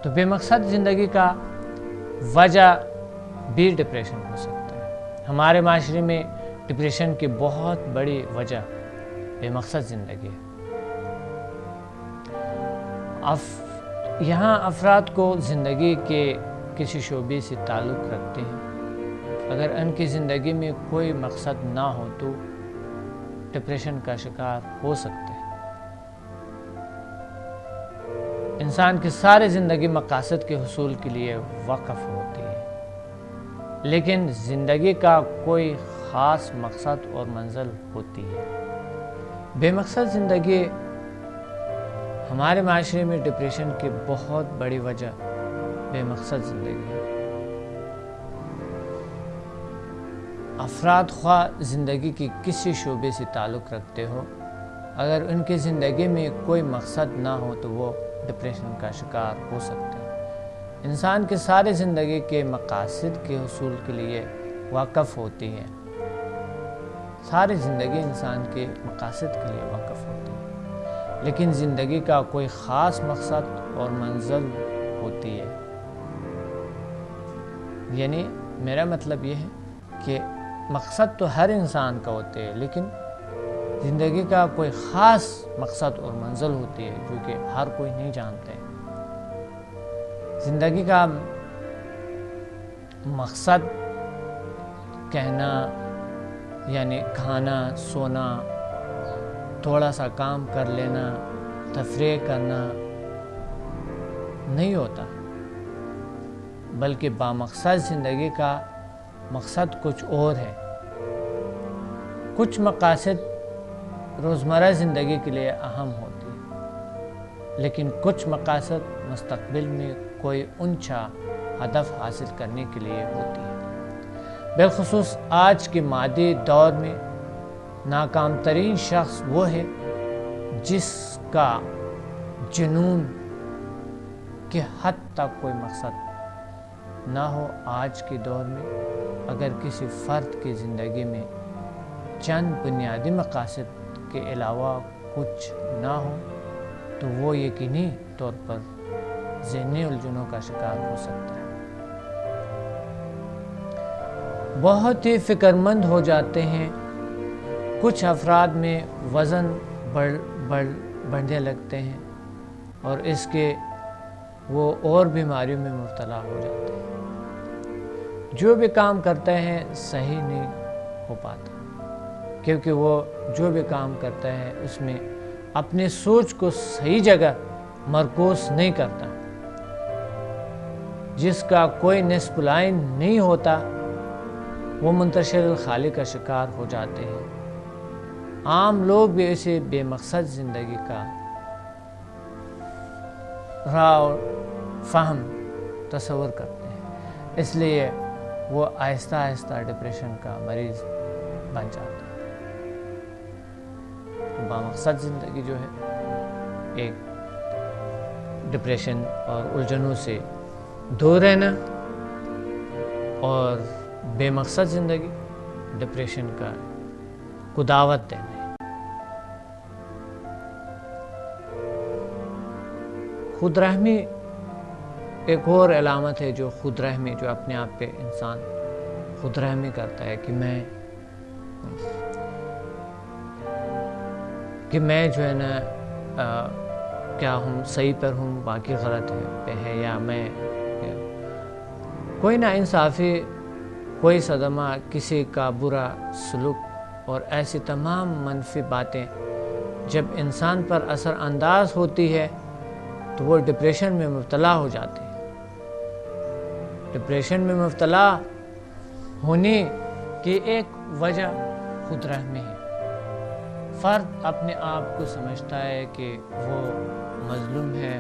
تو بے مقصد زندگی کا وجہ بھی ڈپریشن ہو سکتا ہے۔ ہمارے معاشرے میں ڈپریشن کی بہت بڑی وجہ بے مقصد زندگی ہے۔ یہاں افراد کو زندگی کے کسی شعبے سے تعلق رکھتے ہیں، اگر ان کی زندگی میں کوئی مقصد نہ ہو تو ڈپریشن کا شکار ہو سکتے ہیں۔ انسان کی ساری زندگی مقاصد کے حصول کے لیے وقف ہوتی ہے، لیکن زندگی کا کوئی خاص مقصد اور منزل ہوتی ہے۔ بے مقصد زندگی ہمارے معاشرے میں ڈپریشن کی بہت بڑی وجہ بے مقصد زندگی ہے۔ افراد خواہ زندگی کی کسی شعبے سے تعلق رکھتے ہو، اگر ان کی زندگی میں کوئی مقصد نہ ہو تو وہ ڈپریشن کا شکار ہو سکتے ہیں۔ انسان کی ساری زندگی کے مقاصد کے حصول کے لیے وقف ہوتی ہے، ساری زندگی انسان کے مقاصد کے لیے وقف ہوتی ہے، لیکن زندگی کا کوئی خاص مقصد اور منزل ہوتی ہے۔ یعنی میرا مطلب یہ ہے کہ مقصد تو ہر انسان کا ہوتے ہیں، لیکن زندگی کا کوئی خاص مقصد اور منزل ہوتی ہے جو کہ ہر کوئی نہیں جانتے۔ زندگی کا مقصد کہنا یعنی کھانا، سونا، تھوڑا سا کام کر لینا، تفریح کرنا نہیں ہوتا، بلکہ بامقصد زندگی کا مقصد کچھ اور ہے۔ کچھ مقاصد روزمرہ زندگی کے لیے اہم ہوتی ہے، لیکن کچھ مقاصد مستقبل میں کوئی اونچا ہدف حاصل کرنے کے لیے ہوتی ہے۔ بالخصوص آج کے مادی دور میں ناکام ترین شخص وہ ہے جس کا جنون کی حد تک کوئی مقصد نہ ہو۔ آج کے دور میں اگر کسی فرد کی زندگی میں چند بنیادی مقاصد کے علاوہ کچھ نہ ہو تو وہ یقینی طور پر ذہنی الجھنوں کا شکار ہو سکتا ہے۔ بہت ہی فکرمند ہو جاتے ہیں۔ کچھ افراد میں وزن بڑھنے لگتے ہیں اور اس کے وہ اور بیماریوں میں مبتلا ہو جاتے ہیں۔ جو بھی کام کرتے ہیں صحیح نہیں ہو پاتا، کیونکہ وہ جو بھی کام کرتا ہے اس میں اپنی سوچ کو صحیح جگہ مرکوز نہیں کرتا، جس کا کوئی نصب لائن نہیں ہوتا، وہ منتشر الخالی کا شکار ہو جاتے ہیں۔ عام لوگ بھی اسے بے مقصد زندگی کا راہ اور فہم تصور کرتے ہیں، اس لیے وہ آہستہ آہستہ ڈپریشن کا مریض بن جاتا ہے۔ بامقصد زندگی جو ہے ایک ڈپریشن اور الجھنوں سے دور رہنا، اور بے مقصد زندگی ڈپریشن کو دعوت دینا ہے۔ خود رحمی ایک اور علامت ہے جو خود رحمی، جو اپنے آپ پہ انسان خود رحمی کرتا ہے کہ میں جو ہے نا کیا ہوں صحیح پر ہوں، باقی غلط پہ ہے، یا میں کوئی نا انصافی، کوئی صدمہ، کسی کا برا سلوک اور ایسی تمام منفی باتیں جب انسان پر اثر انداز ہوتی ہے تو وہ ڈپریشن میں مبتلا ہو جاتے ہیں۔ ڈپریشن میں مبتلا ہونے کی ایک وجہ خود رحمی ہے۔ فرد اپنے آپ کو سمجھتا ہے کہ وہ مظلوم ہے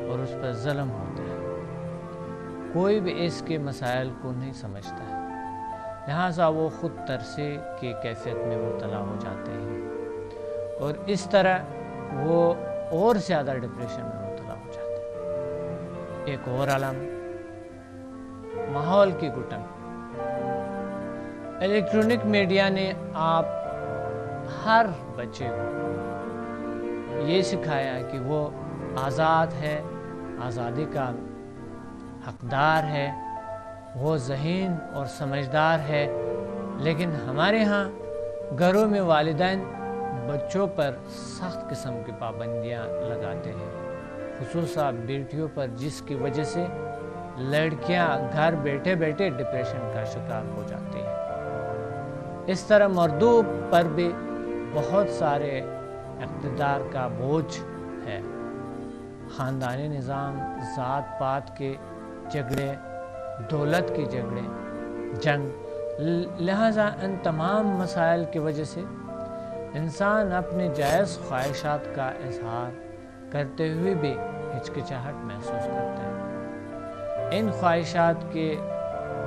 اور اس پر ظلم ہوتا ہے، کوئی بھی اس کے مسائل کو نہیں سمجھتا ہے، لہٰذا وہ خود ترسی کی کیفیت میں مبتلا ہو جاتے ہیں اور اس طرح وہ اور زیادہ ڈپریشن میں مبتلا ہو جاتے ہیں۔ ایک اور علامت ماحول کی گھٹن۔ الیکٹرانک میڈیا نے آپ ہر بچے کو یہ سکھایا کہ وہ آزاد ہے، آزادی کا حقدار ہے، وہ ذہین اور سمجھدار ہے، لیکن ہمارے ہاں گھروں میں والدین بچوں پر سخت قسم کی پابندیاں لگاتے ہیں، خصوصاً بیٹیوں پر، جس کی وجہ سے لڑکیاں گھر بیٹھے بیٹھے ڈپریشن کا شکار ہو جاتی ہیں۔ اس طرح مردوں پر بھی بہت سارے اقتدار کا بوجھ ہے، خاندانی نظام، ذات پات کے جھگڑے، دولت کے جھگڑے، جنگ، لہٰذا ان تمام مسائل کی وجہ سے انسان اپنے جائز خواہشات کا اظہار کرتے ہوئے بھی ہچکچاہٹ محسوس کرتا ہے۔ ان خواہشات کے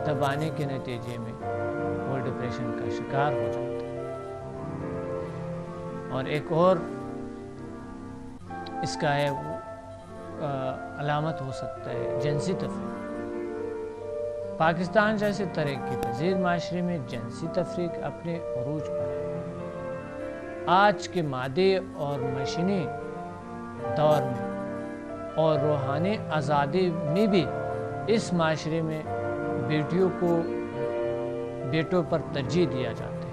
دبانے کے نتیجے میں وہ ڈپریشن کا شکار ہو جاتا ہے۔ اور ایک اور اس کا ہے علامت ہو سکتا ہے جنسی تفریق۔ پاکستان جیسے ترقی پذیر معاشرے میں جنسی تفریق اپنے عروج پر ہے۔ آج کے مادی اور مشینی دور میں اور روحانی آزادی میں بھی اس معاشرے میں بیٹوں پر ترجیح دیا جاتا ہے،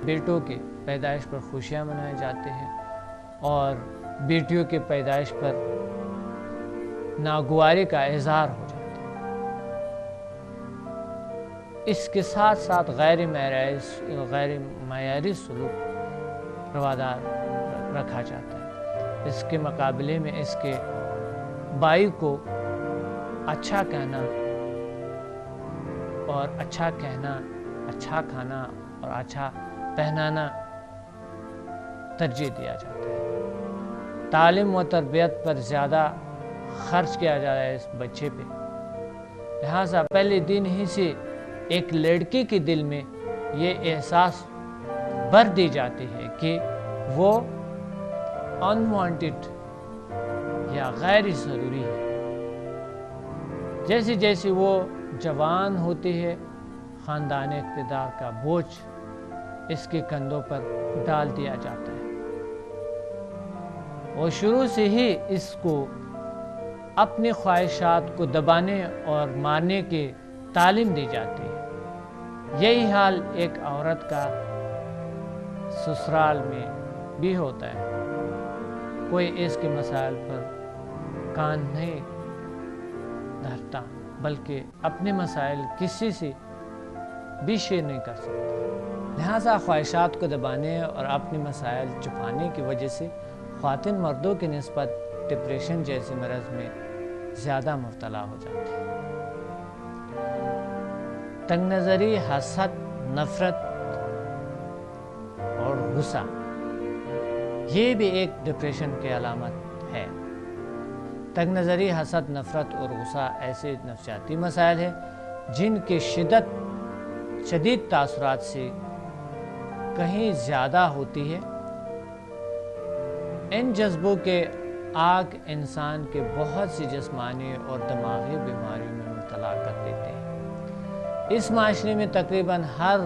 بیٹوں کے پیدائش پر خوشیاں منائے جاتے ہیں اور بیٹیوں کے پیدائش پر ناگواری کا اظہار ہو جاتا ہے۔ اس کے ساتھ ساتھ غیر معیاری سلوک روادار رکھا جاتا ہے۔ اس کے مقابلے میں اس کے بھائی کو اچھا کہنا اور اچھا کھانا اور اچھا پہنانا ترجیح دیا جاتا ہے۔ تعلیم و تربیت پر زیادہ خرچ کیا جا رہا ہے اس بچے پہ، لہٰذا پہلے دن ہی سے ایک لڑکی کے دل میں یہ احساس بھر دی جاتی ہے کہ وہ انوانٹڈ یا غیر ضروری ہے۔ جیسے جیسے وہ جوان ہوتی ہے، خاندانی اقتدار کا بوجھ اس کے کندھوں پر ڈال دیا جاتا ہے اور شروع سے ہی اس کو اپنی خواہشات کو دبانے اور مارنے کی تعلیم دی جاتی ہے۔ یہی حال ایک عورت کا سسرال میں بھی ہوتا ہے، کوئی اس کے مسائل پر کان نہیں دھرتا، بلکہ اپنے مسائل کسی سے بھی شیئر نہیں کر سکتا۔ لہٰذا خواہشات کو دبانے اور اپنے مسائل چھپانے کی وجہ سے خواتین مردوں کی نسبت ڈپریشن جیسے مرض میں زیادہ مبتلا ہو جاتی ہیں۔ تنگ نظری، حسد، نفرت اور غصہ، یہ بھی ایک ڈپریشن کی علامت ہے۔ تنگ نظری، حسد، نفرت اور غصہ ایسے نفسیاتی مسائل ہیں جن کے شدید تاثرات سے کہیں زیادہ ہوتی ہے۔ ان جذبوں کے آگ انسان کے بہت سی جسمانی اور دماغی بیماریوں میں مبتلا کر دیتے ہیں۔ اس معاشرے میں تقریباً ہر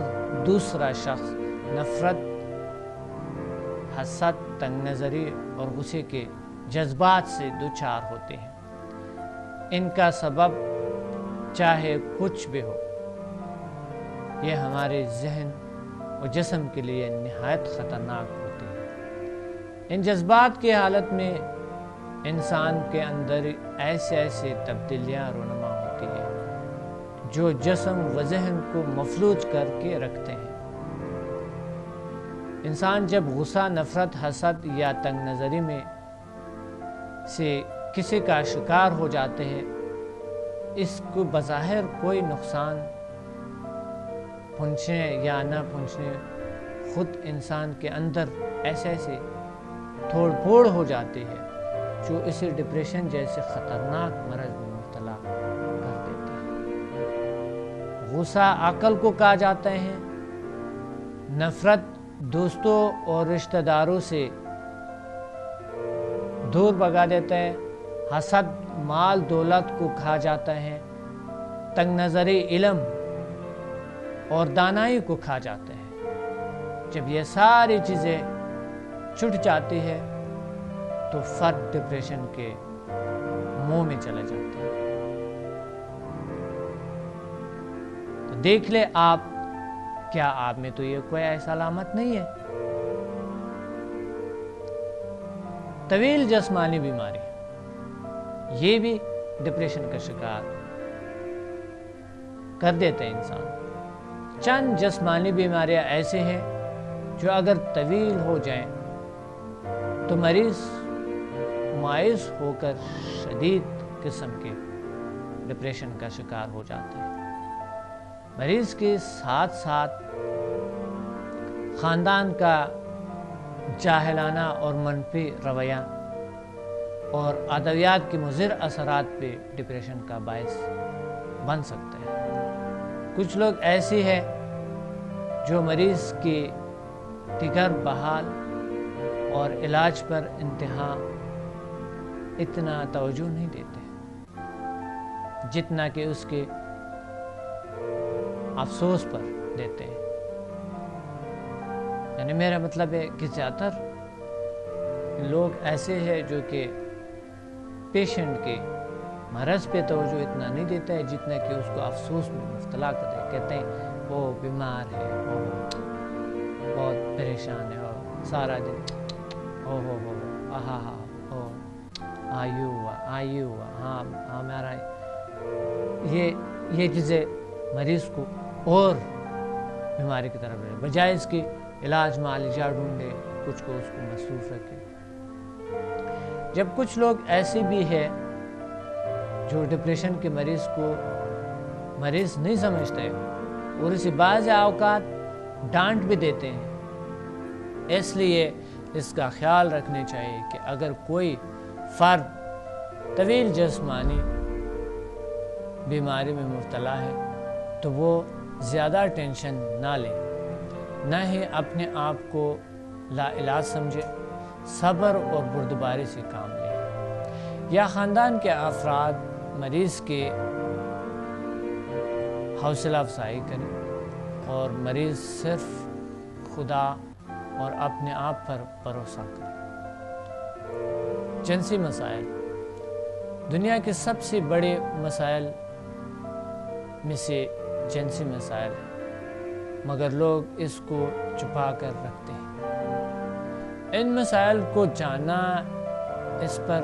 دوسرا شخص نفرت، حسد، تنگ نظری اور غصے کے جذبات سے دوچار ہوتے ہیں۔ ان کا سبب چاہے کچھ بھی ہو، یہ ہمارے ذہن اور جسم کے لیے نہایت خطرناک ہوتے ہیں۔ ان جذبات کی حالت میں انسان کے اندر ایسے تبدیلیاں رونما ہوتی ہیں جو جسم و ذہن کو مفلوج کر کے رکھتے ہیں۔ انسان جب غصہ، نفرت، حسد یا تنگ نظری میں سے کسی کا شکار ہو جاتے ہیں، اس کو بظاہر کوئی نقصان پہنچنے یا نہ پہنچنے، خود انسان کے اندر ایسے توڑ پھوڑ ہو جاتی ہے جو اسے ڈپریشن جیسے خطرناک مرض میں مبتلا کر دیتی ہے۔ غصہ عقل کو کہا جاتا ہے، نفرت دوستوں اور رشتہ داروں سے دور بھگا دیتا ہے، حسد مال دولت کو کھا جاتا ہے، تنگ نظری علم اور دانائی کو کھا جاتا ہے۔ جب یہ ساری چیزیں چھٹ جاتی ہے تو فرد ڈپریشن کے منہ میں چلا جاتا ہے۔ تو دیکھ لے آپ، کیا آپ میں تو یہ کوئی ایسا علامت نہیں ہے؟ طویل جسمانی بیماری، یہ بھی ڈپریشن کا شکار کر دیتے ہیں انسان۔ چند جسمانی بیماریاں ایسے ہیں جو اگر طویل ہو جائیں تو مریض مایوس ہو کر شدید قسم کے ڈپریشن کا شکار ہو جاتے ہیں۔ مریض کے ساتھ ساتھ خاندان کا جاہلانہ اور منفی رویہ اور ادویات کے مضر اثرات پہ ڈپریشن کا باعث بن سکتے ہیں۔ کچھ لوگ ایسے ہیں جو مریض کی دیگر بحال اور علاج پر انتہا اتنا توجہ نہیں دیتے جتنا کہ اس کے افسوس پر دیتے ہیں۔ یعنی میرا مطلب ہے کہ زیادہ تر لوگ ایسے ہیں جو کہ پیشنٹ کے مرض پہ توجہ اتنا نہیں دیتا ہے جتنا کہ اس کو افسوس میں مبتلا کرتے ہیں۔ کہتے ہیں وہ بیمار ہے، وہ بہت پریشان ہے، اور سارا دن ہو آئی ہوا ہاں ہمارا یہ چیزیں مریض کو اور بیماری کی طرف لے، بجائے اس کی علاج معالجہ ڈھونڈے، کچھ کو اس کو مصروف رکھے۔ جب کچھ لوگ ایسے بھی ہیں جو ڈپریشن کے مریض کو مریض نہیں سمجھتے اور اسے بعض اوقات ڈانٹ بھی دیتے ہیں، اس لیے اس کا خیال رکھنا چاہیے کہ اگر کوئی فرد طویل جسمانی بیماری میں مبتلا ہے تو وہ زیادہ ٹینشن نہ لے، نہ ہی اپنے آپ کو لا علاج سمجھے، صبر اور بردباری سے کام لے، یا خاندان کے افراد مریض کے حوصلہ افزائی کریں اور مریض صرف خدا اور اپنے آپ پر بھروسہ کرے۔ جنسی مسائل دنیا کے سب سے بڑے مسائل میں سے جنسی مسائل ہیں، مگر لوگ اس کو چھپا کر رکھتے ہیں۔ ان مسائل کو جاننا، اس پر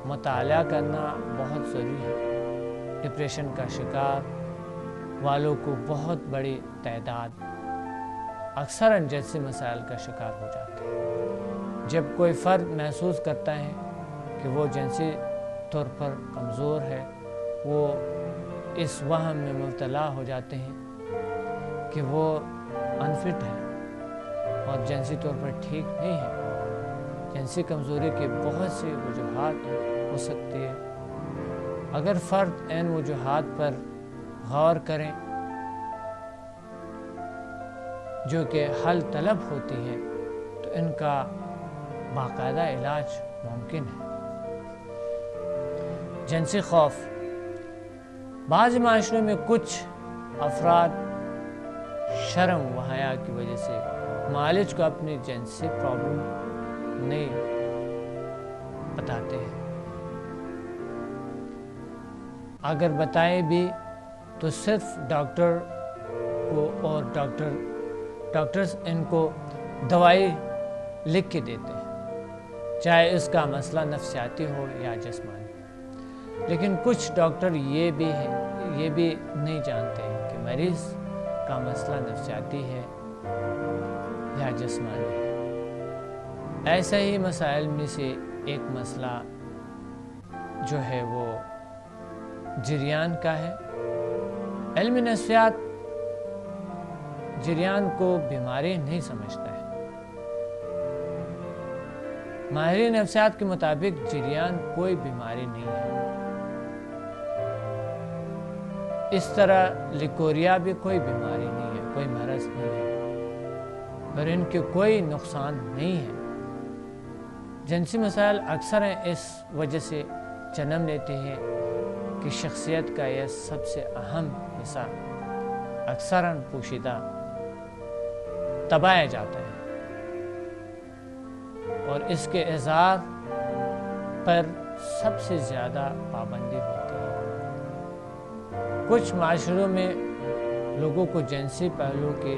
مطالعہ کرنا بہت ضروری ہے۔ ڈپریشن کا شکار والوں کو بہت بڑی تعداد اکثراً جنسی مسائل کا شکار ہو جاتے ہیں۔ جب کوئی فرد محسوس کرتا ہے کہ وہ جنسی طور پر کمزور ہے، وہ اس وہم میں مبتلا ہو جاتے ہیں کہ وہ انفٹ ہے اور جنسی طور پر ٹھیک نہیں ہے۔ جنسی کمزوری کے بہت سے وجوہات ہو سکتی ہے۔ اگر فرد ان وجوہات پر غور کریں جو کہ حل طلب ہوتی ہے تو ان کا باقاعدہ علاج ممکن ہے۔ جنسی خوف بعض معاشروں میں کچھ افراد شرم و حیا کی وجہ سے معالج کو اپنی جنسی پرابلم نہیں بتاتے ہیں۔ اگر بتائیں بھی تو صرف ڈاکٹر کو اور ڈاکٹرز ان کو دوائی لکھ کے دیتے ہیں، چاہے اس کا مسئلہ نفسیاتی ہو یا جسمانی۔ لیکن کچھ ڈاکٹر یہ بھی نہیں جانتے ہیں کہ مریض کا مسئلہ نفسیاتی ہے یا جسمانی ہے۔ ایسا ہی مسائل میں سے ایک مسئلہ جو ہے وہ جریان کا ہے۔ علم نفسیات جریان کو بیماری نہیں سمجھتا ہے۔ ماہرین نفسیات کے مطابق جریان کوئی بیماری نہیں ہے۔ اس طرح لیکوریا بھی کوئی بیماری نہیں ہے، کوئی مرض نہیں ہے، اور ان کے کوئی نقصان نہیں ہے۔ جنسی مسائل اکثر اس وجہ سے جنم لیتے ہیں کہ شخصیت کا یہ سب سے اہم حصہ اکثراً پوشیدہ دبایا جاتا ہے اور اس کے اظہار پر سب سے زیادہ پابندی ہوتی ہے۔ کچھ معاشروں میں لوگوں کو جنسی پہلو کے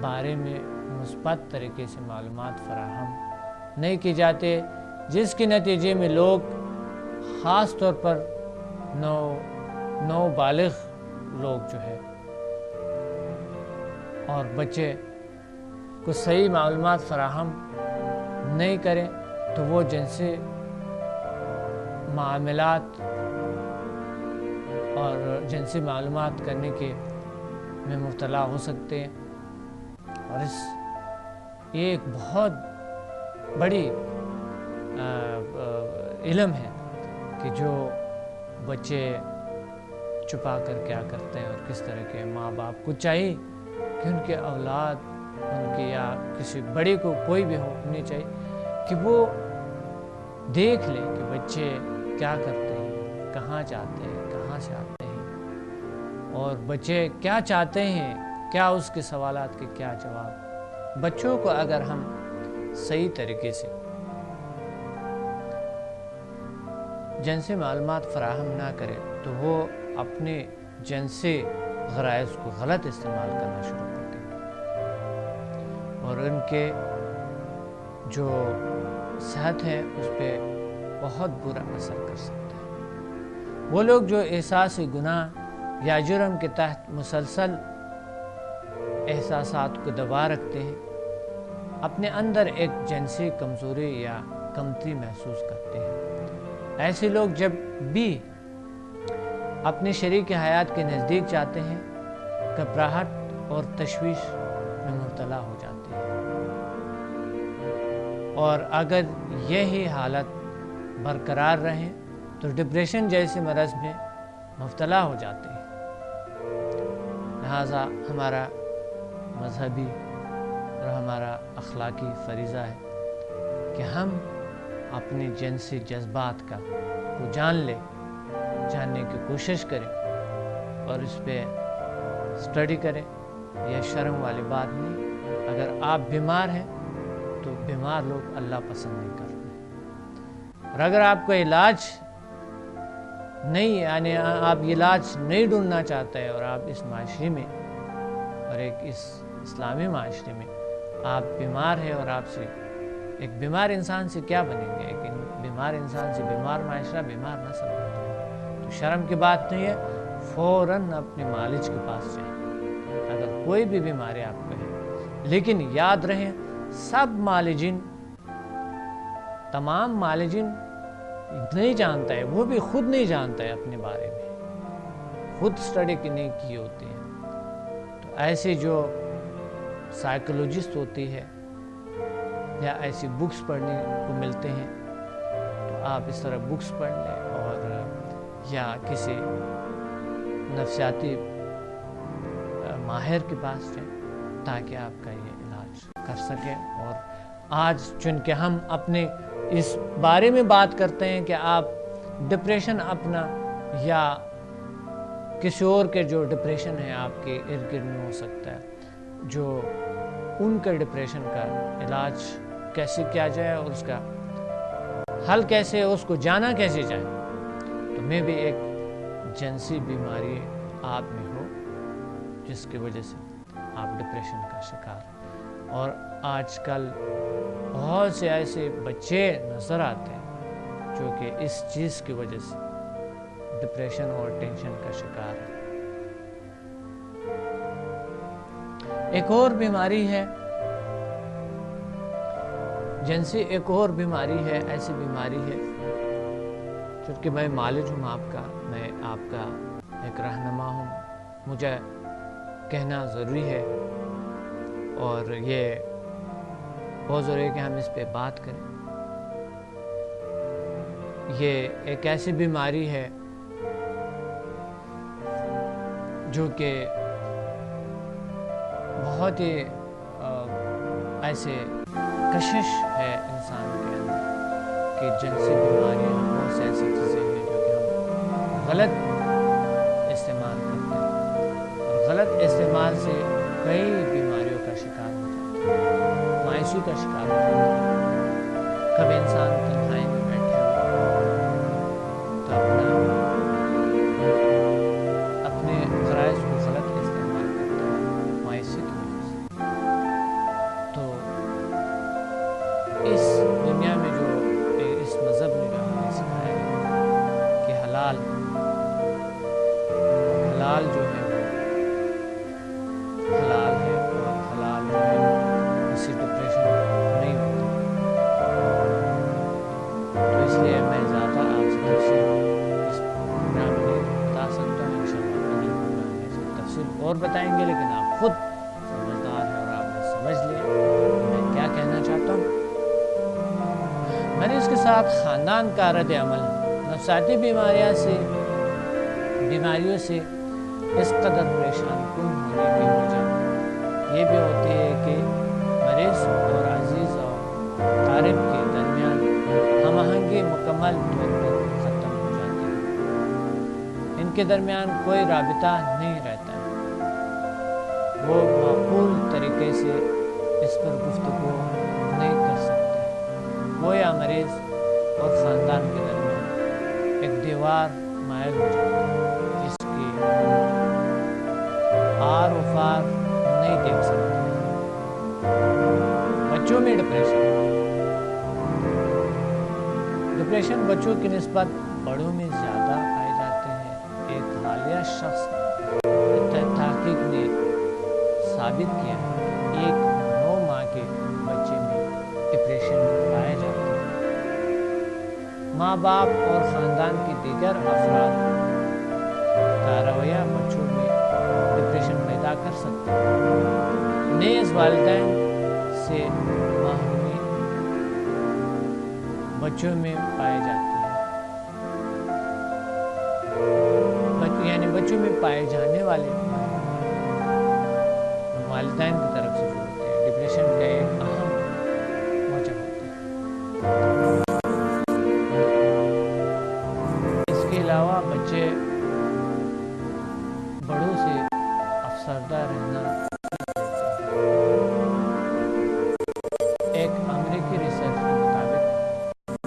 بارے میں مثبت طریقے سے معلومات فراہم نہیں کی جاتے، جس کے نتیجے میں لوگ خاص طور پر نوبالغ لوگ جو ہے اور بچے کو صحیح معلومات فراہم نہیں کریں تو وہ جنسی معاملات اور جنسی معلومات کرنے کے میں مبتلا ہو سکتے ہیں۔ اور یہ ایک بہت بڑی علم ہے کہ جو بچے چھپا کر کیا کرتے ہیں اور کس طرح کے ماں باپ کو چاہیے کہ ان کے اولاد ان کے یا کسی بڑے کو کوئی بھی ہونی چاہیے کہ وہ دیکھ لے کہ بچے کیا کرتے ہیں، کہاں جاتے ہیں، کہاں سے آتے ہیں، اور بچے کیا چاہتے ہیں، کیا اس کے سوالات کے کیا جواب۔ بچوں کو اگر ہم صحیح طریقے سے جنسی معلومات فراہم نہ کریں تو وہ اپنے جنسی غرائز کو غلط استعمال کرنا شروع کر دیں گے اور ان کے جو صحت ہے اس پہ بہت برا اثر کر سکتا ہے۔ وہ لوگ جو احساس گناہ یا جرم کے تحت مسلسل احساسات کو دبا رکھتے ہیں، اپنے اندر ایک جنسی کمزوری یا کمتری محسوس کرتے ہیں۔ ایسے لوگ جب بھی اپنے شریک حیات کے نزدیک جاتے ہیں، گھبراہٹ اور تشویش میں مبتلا ہو جاتے ہیں، اور اگر یہی حالت برقرار رہے تو ڈپریشن جیسے مرض میں مبتلا ہو جاتے ہیں۔ لہٰذا ہمارا مذہبی اور ہمارا اخلاقی فریضہ ہے کہ ہم اپنے جنسی جذبات کو جاننے کی کوشش کریں اور اس پہ اسٹڈی کریں۔ یہ شرم والی بات نہیں۔ اگر آپ بیمار ہیں تو بیمار لوگ اللہ پسند نہیں کرتے، اور اگر آپ کو علاج نہیں یعنی آپ علاج نہیں ڈھونڈنا چاہتے ہیں اور آپ اس معاشرے میں اور اس اسلامی معاشرے میں آپ بیمار ہیں اور آپ سے ایک بیمار انسان سے کیا بنیں گے؟ ایک بیمار انسان سے بیمار معاشرہ بیمار نہ سمجھے تو شرم کی بات نہیں ہے، فوراً اپنے معالج کے پاس جائیں اگر کوئی بھی بیماری آپ کو ہے۔ لیکن یاد رہیں تمام معالجین نہیں جانتا ہے، وہ بھی خود نہیں جانتا ہے اپنے بارے میں، خود اسٹڈی نہیں کی ہوتی ہے۔ تو ایسے جو سائیکولوجسٹ ہوتی ہے یا ایسی بکس پڑھنے کو ملتے ہیں تو آپ اس طرح بکس پڑھ لیں اور یا کسی نفسیاتی ماہر کے پاس جائیں تاکہ آپ کا یہ علاج کر سکیں۔ اور آج چونکہ ہم اپنے اس بارے میں بات کرتے ہیں کہ آپ ڈپریشن اپنا یا کسی اور کے جو ڈپریشن ہے آپ کے ارد گرد میں ہو سکتا ہے، جو ان کے ڈپریشن کا علاج کیسے کیا جائے اور اس کا حل کیسے، اس کو جانا کیسے جائے، تو میں بھی ایک جنسی بیماری آپ میں ہو جس کی وجہ سے آپ ڈپریشن کا شکار ہیں. اور آج کل بہت سے ایسے بچے نظر آتے ہیں جو کہ اس چیز کی وجہ سے ڈپریشن اور ٹینشن کا شکار ہے. ایک اور بیماری ہے جنسی، ایک اور بیماری ہے، ایسی بیماری ہے چونکہ میں معالج ہوں آپ کا، میں آپ کا ایک رہنما ہوں، مجھے کہنا ضروری ہے اور یہ بہت ضروری ہے کہ ہم اس پہ بات کریں. یہ ایک ایسی بیماری ہے جو کہ بہت ہی ایسے کشش ہے انسان کے اندر کہ جنسی بیماریاں بہت سی ایسی چیزیں ہیں جو کہ ہم غلط استعمال کرتے ہیں اور غلط استعمال سے کئی بیماریوں کا شکار ہو جاتے ہیں، مایوسی کا شکار ہو جاتے ہیں. کبھی انسان تنہائی میں بیٹھے ہوئے تو اپنے فرائض کو غلط استعمال کرتا ہے مایوسی کی وجہ سے. تو اس دنیا میں جو اس مذہب نے جو ہمیں سکھایا ہے کہ حلال جو ہے وہ حلال ہے اور حلال جو ہے اس سے ڈپریشن نہیں ہوتا. تو اس لیے میں زیادہ آپ سے اس پروگرام میں بتا سکتا ہوں، انشاءاللہ اگلے پروگرام میں اس کی تفصیل اور بتائیں گے، لیکن آپ خود سمجھدار ہیں اور آپ نے سمجھ لیا میں کیا کہنا چاہتا ہوں. میں نے اس کے ساتھ خاندان کا رد عمل، نفسیاتی بیماریوں سے اس قدر پریشان کن ہونے کی وجہ یہ بھی ہوتی ہے کہ مریض اور عزیز اور قارب کے درمیان ہم آہنگی مکمل طور پر ختم ہو جاتی ہے. ان کے درمیان کوئی رابطہ نہیں رہتا ہے، وہ معقول طریقے سے اس پر گفتگو نہیں کر سکتے. وہ یا مریض اور خاندان کے درمیان ایک دیوار مائل ہو جاتی ہے جس کی آر و فار نہیں دیکھ سکتے. بچوں میں ڈپریشن بچوں کی نسبت بڑوں میں زیادہ پائے جاتے ہیں. ایک حالیہ شخص تحقیق نے ثابت کیا ہے کہ ایک 9 ماہ کے بچے میں ڈپریشن پائے جاتے ہیں. ماں باپ اور خاندان کے دیگر افراد کا رویہ بچوں میں ڈپریشن پیدا کر سکتا ہے. نیز والدین سے محرومی بچوں میں پائی جاتی ہے، یعنی بچوں میں پائے جانے والے والدین کی طرف سے جو ہوتے ہیں ڈپریشن کا ایک اہم وجہ ہوتی ہے. اس کے علاوہ بچے بڑوں سے افسردہ رہنا سیکھ لیتے ہیں. ایک امریکی ریسرچ کے مطابق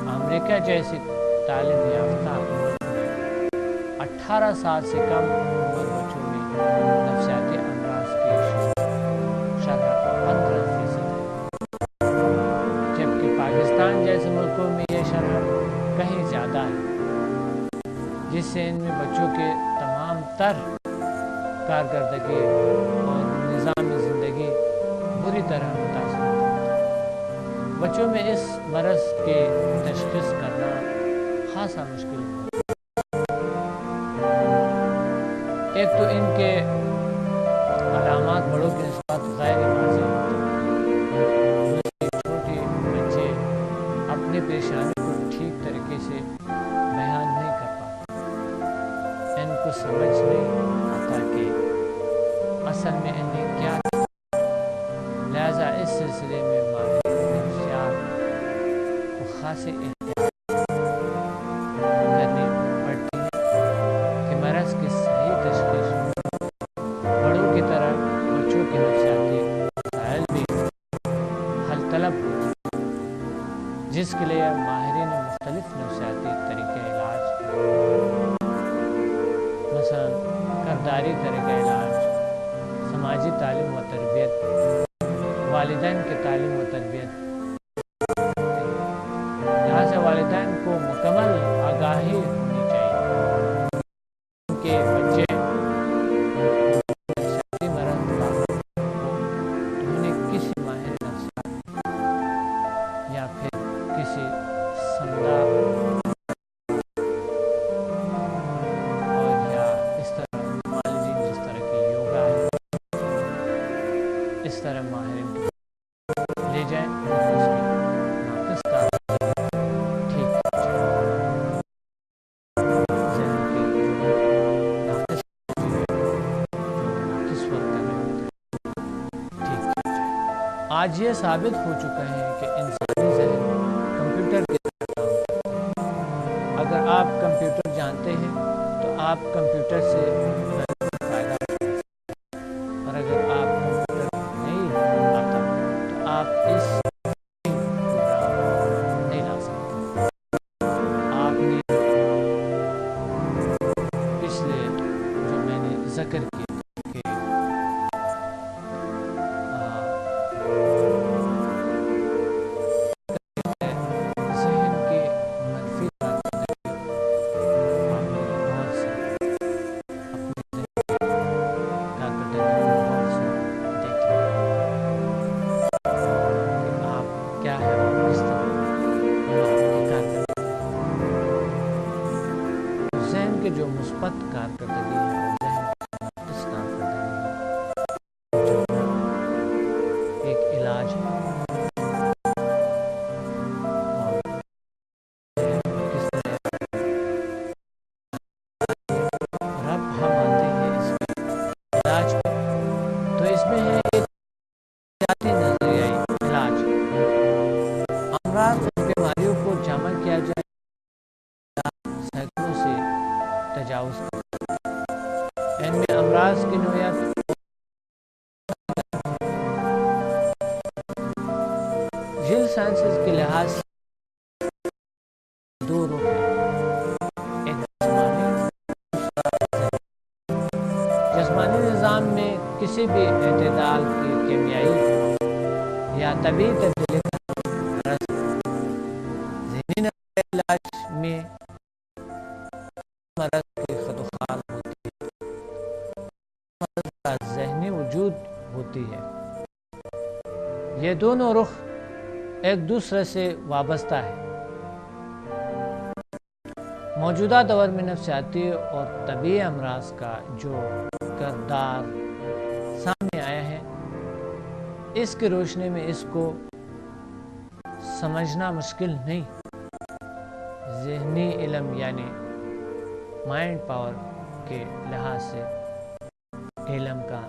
امریکہ جیسے تعلیم یافتہ ملک میں 18 سال سے کم عمر بچوں میں نفسیاتی امراض کی شرح 15% ہے، جبکہ پاکستان جیسے ملکوں میں یہ شرح کہیں زیادہ ہے، جس سے ان میں بچوں کے تمام تر کارکردگی اور نظام زندگی بری طرح متاثر ہوتا ہے. بچوں میں اس مرض کی تشخیص کرنا خاصا مشکل ہے. ایک تو ان کے علامات بڑوں کی نسبت غیر واضح ہوتے ہیں. چھوٹے بچے اپنی پریشانی کو ٹھیک طریقے سے بیان نہیں کر پاتے، ان کو سمجھ نہیں آتا کہ اصل میں انہیں کیا تھا. لہذا اس سلسلے میں ماہرین نفسیات کو خاصی احتیاط کرنی پڑتی ہے کہ مرض کی صحیح تشخیص بڑوں کی طرح بچوں کے نفسیاتی مسائل بھی حل طلب ہوتی ہے، جس کے لیے ماہرین مختلف نفسیاتی طریقے علاج مثلا کرداری طریقہ علاج، سماجی تعلیم و تربیت، والدین کی تعلیم و تربیت، یہاں سے والدین کو مکمل آگاہی ہونی چاہیے کہ بچے شخصی مرض لاحق ہو تو انہیں کسی ماہر نفسیات یا پھر کسی سمدہ اور یا اس طرح معالجین جس طرح کی یوگا ہے اس طرح ماہرین لے جائیں، اس کی ناقص کارکردگی ٹھیک کی جائے، ذہن کی جو ناقص ورک کر رہے ہوتے ہیں ٹھیک کی جائے۔ آج یہ ثابت ہو چکا ہے کہ انسانی ذہن کمپیوٹر کے طرح کام کرتا ہے۔ اگر آپ کمپیوٹر جانتے ہیں تو آپ کمپیوٹر سے فائدہ اٹھا سکتے ہیں، اور اگر آپ کمپیوٹر نہیں آتا تو آپ اس پروگرام نہیں لا سکتے۔ آپ نے پچھلے جو میں نے ذکر کیا کہ ذہن کے منفی کارکردگی آپ نے غور سے اپنے ذہن کی کارکردگی کو غور سے دیکھ لیا کہ آپ کیا ہے اور کس طرح آپ کی کارکردگی ہے۔ ذہن کے جو مثبت کارکردگی ہے اور ذہن کی ناقص کارکردگی ہے جو ایک علاج ہے، اور کس طرح اور اب ہم آتے ہیں اس میں علاج پہ، تو اس میں ہے ایک ذاتی نظریائی علاج، امراض اور بیماریوں کو جمع کیا جائے یا سائیکلوں سے تجاوز کیا۔ ان میں امراض کی نوعیت جل سائنسز کے لحاظ سے دو رخ ہیں، ایک جسمانی، جسمانی نظام میں کسی بھی اعتدال کی کیمیائی یا طبیعی تبدیلی کا مرض، ذہنی نظریہ علاج میں مرض کی خدوخال ہوتی ہے، مرض کا ذہنی وجود ہوتی ہے۔ یہ دونوں رخ ایک دوسرے سے وابستہ ہے۔ موجودہ دور میں نفسیاتی اور طبیعی امراض کا جو کردار سامنے آیا ہے، اس کی روشنی میں اس کو سمجھنا مشکل نہیں۔ ذہنی علم یعنی مائنڈ پاور کے لحاظ سے علم کا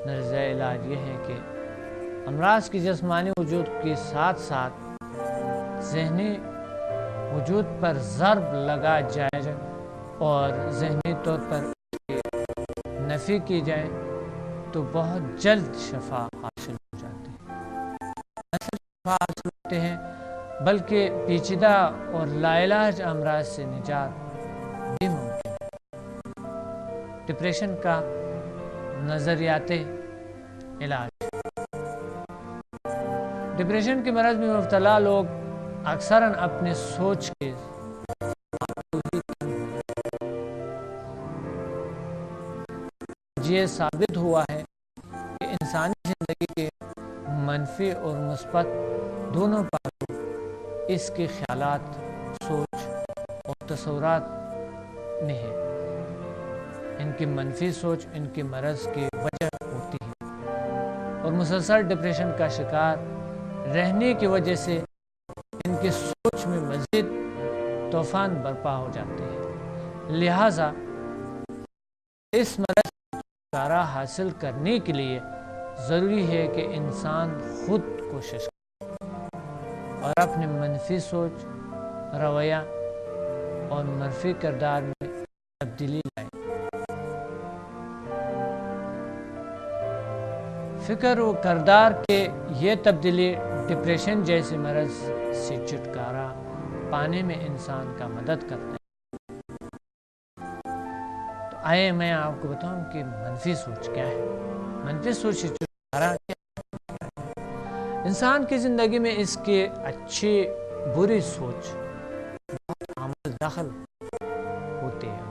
نظریہ علاج یہ ہے کہ امراض کی جسمانی وجود کے ساتھ ساتھ ذہنی وجود پر ضرب لگا جائے اور ذہنی طور پر نفی کی جائے تو بہت جلد شفا حاصل ہو جاتی ہے۔ نہ صرف شفا حاصل ہوتے ہیں بلکہ پیچیدہ اور لاعلاج امراض سے نجات بھی ممکن ہے۔ ڈپریشن کا نظریاتی علاج، ڈپریشن کے مرض میں مبتلا لوگ اکثراً اپنے سوچ کے یہ ثابت ہوا ہے کہ انسانی زندگی کے منفی اور مثبت دونوں پہلو اس کے خیالات، سوچ اور تصورات میں ہے۔ ان کی منفی سوچ ان کے مرض کی وجہ ہوتی ہے اور مسلسل ڈپریشن کا شکار رہنے کی وجہ سے ان کی سوچ میں مزید طوفان برپا ہو جاتے ہیں۔ لہٰذا اس مرض سے چھٹکارا حاصل کرنے کے لیے ضروری ہے کہ انسان خود کوشش کرے اور اپنے منفی سوچ، رویہ اور منفی کردار میں تبدیلی لائے۔ فکر و کردار کے یہ تبدیلی ڈپریشن جیسے مرض سے چھٹکارا پانے میں انسان کا مدد کرتے ہیں۔ تو آئے میں آپ کو بتاؤں کہ منفی سوچ کیا ہے. منفی سوچ سے چھٹکارا کیا ہے؟ انسان کی زندگی میں اس کے اچھی بری سوچ عمل دخل ہوتے ہیں.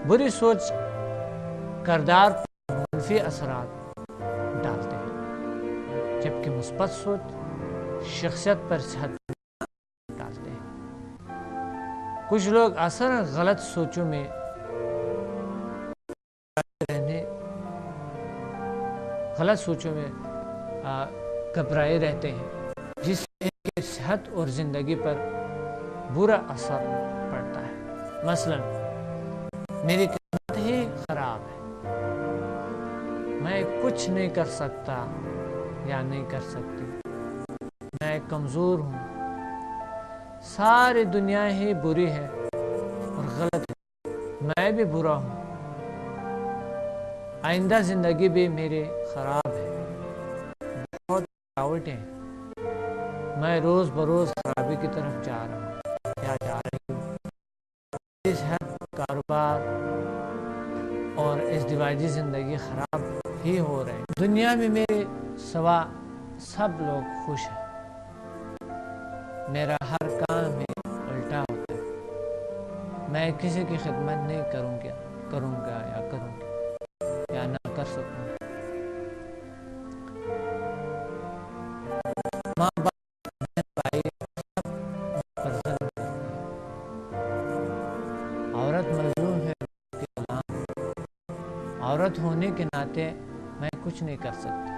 بری سوچ کردار پر منفی اثرات ڈالتے ہیں، جبکہ مثبت سوچ شخصیت پر صحت ڈالتے ہیں. کچھ لوگ اکثر غلط سوچوں میں گھبرائے رہتے ہیں، جس سے ان کی صحت اور زندگی پر برا اثر پڑتا ہے. مثلا میری قسمت ہی خراب ہے، میں کچھ نہیں کر سکتا یا نہیں کر سکتی، میں کمزور ہوں، ساری دنیا ہی بری ہے اور غلط ہے، میں بھی برا ہوں، آئندہ زندگی بھی میری خراب ہے، بہت رکاوٹیں ہیں، میں روز بروز خرابی کی طرف جا رہا ہوں یا جا رہی ہوں. اس صحت، کاروبار اور ازدواجی زندگی خراب ہی ہو رہے ہیں. دنیا میں میرے سوا سب لوگ خوش ہیں، میرا ہر کام ہی الٹا ہوتا ہے، میں کسی کی خدمت نہیں کروں گا یا نہ کر سکوں. ماں باپ، بہن بھائی سب پر ظلم کرتے ہیں. عورت مظلوم ہے، کے غلام. عورت ہونے کے ناطے میں کچھ نہیں کر سکتی،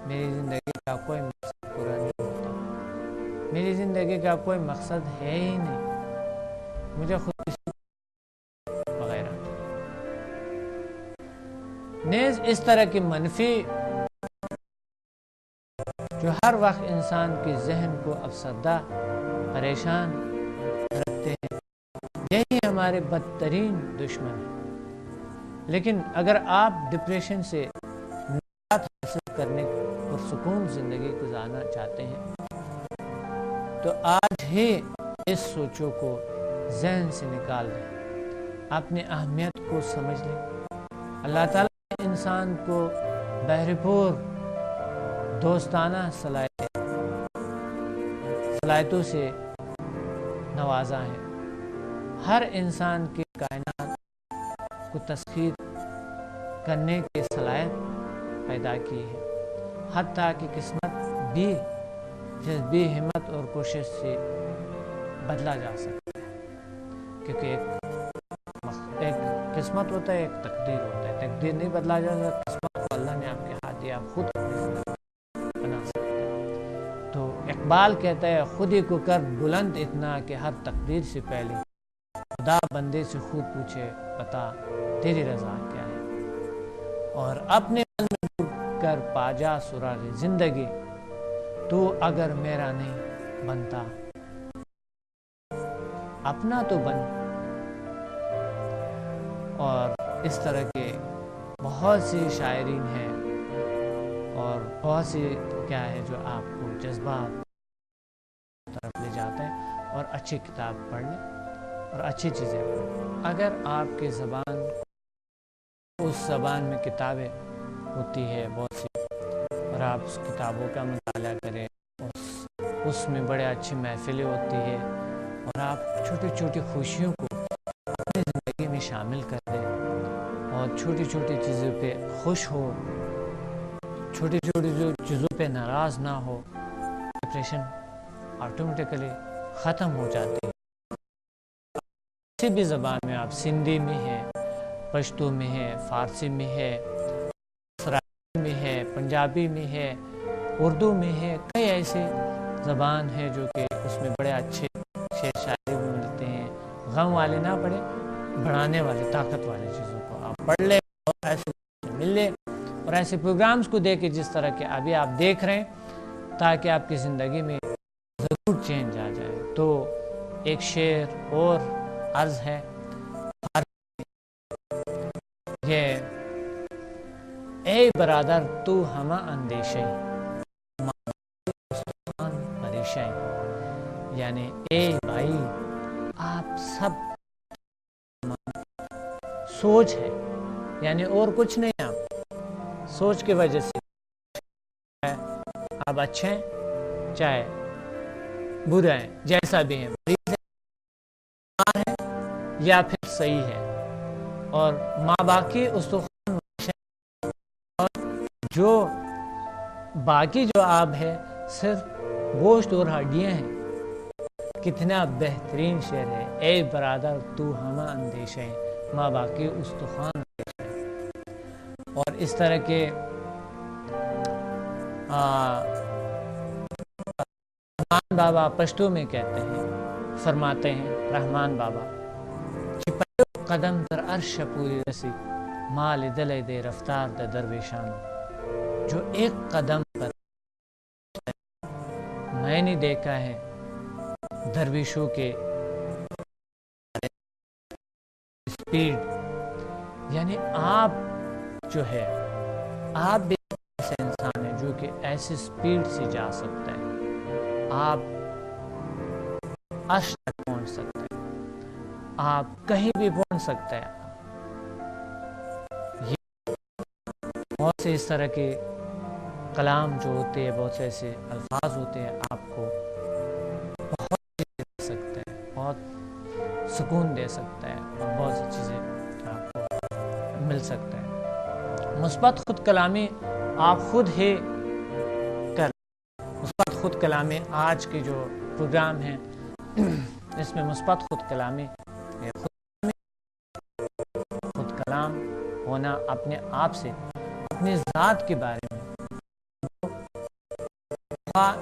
میری زندگی کا کوئی مقصد پورا نہیں ہوتا، میری زندگی کا کوئی مقصد ہے ہی نہیں، مجھے خود کسی وغیرہ. نیز اس طرح کی منفی جو ہر وقت انسان کے ذہن کو افسردہ، پریشان رکھتے ہیں، یہی ہمارے بدترین دشمن ہیں. لیکن اگر آپ ڈپریشن سے نجات حاصل کرنے اور سکون زندگی گزارنا چاہتے ہیں تو آج ہی اس سوچوں کو ذہن سے نکال دیں، اپنی اہمیت کو سمجھ لیں. اللہ تعالیٰ نے انسان کو بہرپور دوستانہ صلاحیتوں سے نوازا ہے. ہر انسان کی کائنات کو تسخیر کرنے کی صلاحیت پیدا کی ہے، حتیٰ کہ قسمت بھی جذبی ہمت اور کوشش سے بدلا جا سکتا ہے. کیونکہ ایک قسمت ہوتا ہے، ایک تقدیر ہوتا ہے. تقدیر نہیں بدلا جا سکتا، قسمت کو اللہ نے آپ کے ہاتھ دیا، آپ خود اپنی زندگی بنا سکتے ہیں. تو اقبال کہتا ہے، خود ہی کو کر بلند اتنا کہ ہر تقدیر سے پہلے خدا بندے سے خود پوچھے، بتا تیری رضا کیا ہے. اور اپنے من میں ڈوب کر پا جا سراغ زندگی، تو اگر میرا نہیں بنتا اپنا تو بن. اور اس طرح کے بہت سی شاعرین ہیں اور بہت سی کیا ہے جو آپ کو جذبات طرف لے جاتے ہیں. اور اچھی کتاب پڑھ لیں اور اچھی چیزیں پڑھیں. اگر آپ کی زبان، اس زبان میں کتابیں ہوتی ہے بہت سی، اور آپ اس کتابوں کا مطالعہ کریں، اس میں بڑے اچھی محفلیں ہوتی ہے، اور آپ چھوٹی چھوٹی خوشیوں کو اپنی زندگی میں شامل کر دیں اور چھوٹی چھوٹی چیزوں پہ خوش ہو، چھوٹی چھوٹی جو چیزوں پہ ناراض نہ ہو، ڈپریشن آٹومیٹیکلی ختم ہو جاتی ہے. کسی بھی زبان میں، آپ سندھی میں ہے، پشتو میں ہے، فارسی میں ہے، سرائکی میں ہے، پنجابی میں ہے، اردو میں ہے، کئی ایسے زبان ہے جو کہ اس میں بڑے اچھے شعر شاعری بھی ملتے ہیں. غم والے نہ پڑھیں، بڑھانے والے، طاقت والے چیزوں کو آپ پڑھ لیں اور ایسے مل لیں اور ایسے پروگرامز کو دیکھیں جس طرح کے ابھی آپ دیکھ رہے ہیں، تاکہ آپ کی زندگی میں ضرور چینج آ جائے. تو ایک شعر اور عرض ہے یہ، اے برادر تو ہمہ اندیشے پریشیں، یعنی اے بھائی آپ سب سوچ ہے، یعنی اور کچھ نہیں. آپ سوچ کی وجہ سے آپ اچھے ہیں چاہے برے ہیں، جیسا بھی ہیں، مریض ہے یا پھر صحیح ہے. اور ماں باقی استخوان اور جو باقی جو آپ ہے صرف گوشت اور ہڈیاں ہیں. کتنا بہترین شعر ہے، اے برادر تو ہمہ اندیش ہے، ماں باقی استخوان. اور اس طرح کے رحمان بابا پشتو میں کہتے ہیں، فرماتے ہیں رحمان بابا چپڑے قدم در عرش پوری رسی مال دل دے رفتار دے درویشان. جو ایک قدم پر میں نے دیکھا ہے درویشوں کے سپیڈ، یعنی آپ جو ہے آپ بھی ایسے انسان ہیں جو کہ ایسی سپیڈ سے جا سکتا ہے. آپ عرش تک پہنچ سکتے ہیں، آپ کہیں بھی پہنچ سکتے ہیں. یہ بہت سے اس طرح کے کلام جو ہوتے ہیں، بہت سے ایسے الفاظ ہوتے ہیں، آپ کو بہت چیزیں دے سکتے ہیں، بہت سکون دے سکتا ہے، اور بہت سی چیزیں آپ کو مل سکتا ہے. مثبت خود کلامی آپ خود ہی کر. مثبت خود کلامی آج کے جو پروگرام ہیں اس میں مثبت خود کلامی خود کلام ہونا، اپنے آپ سے اپنی ذات کے بارے میں،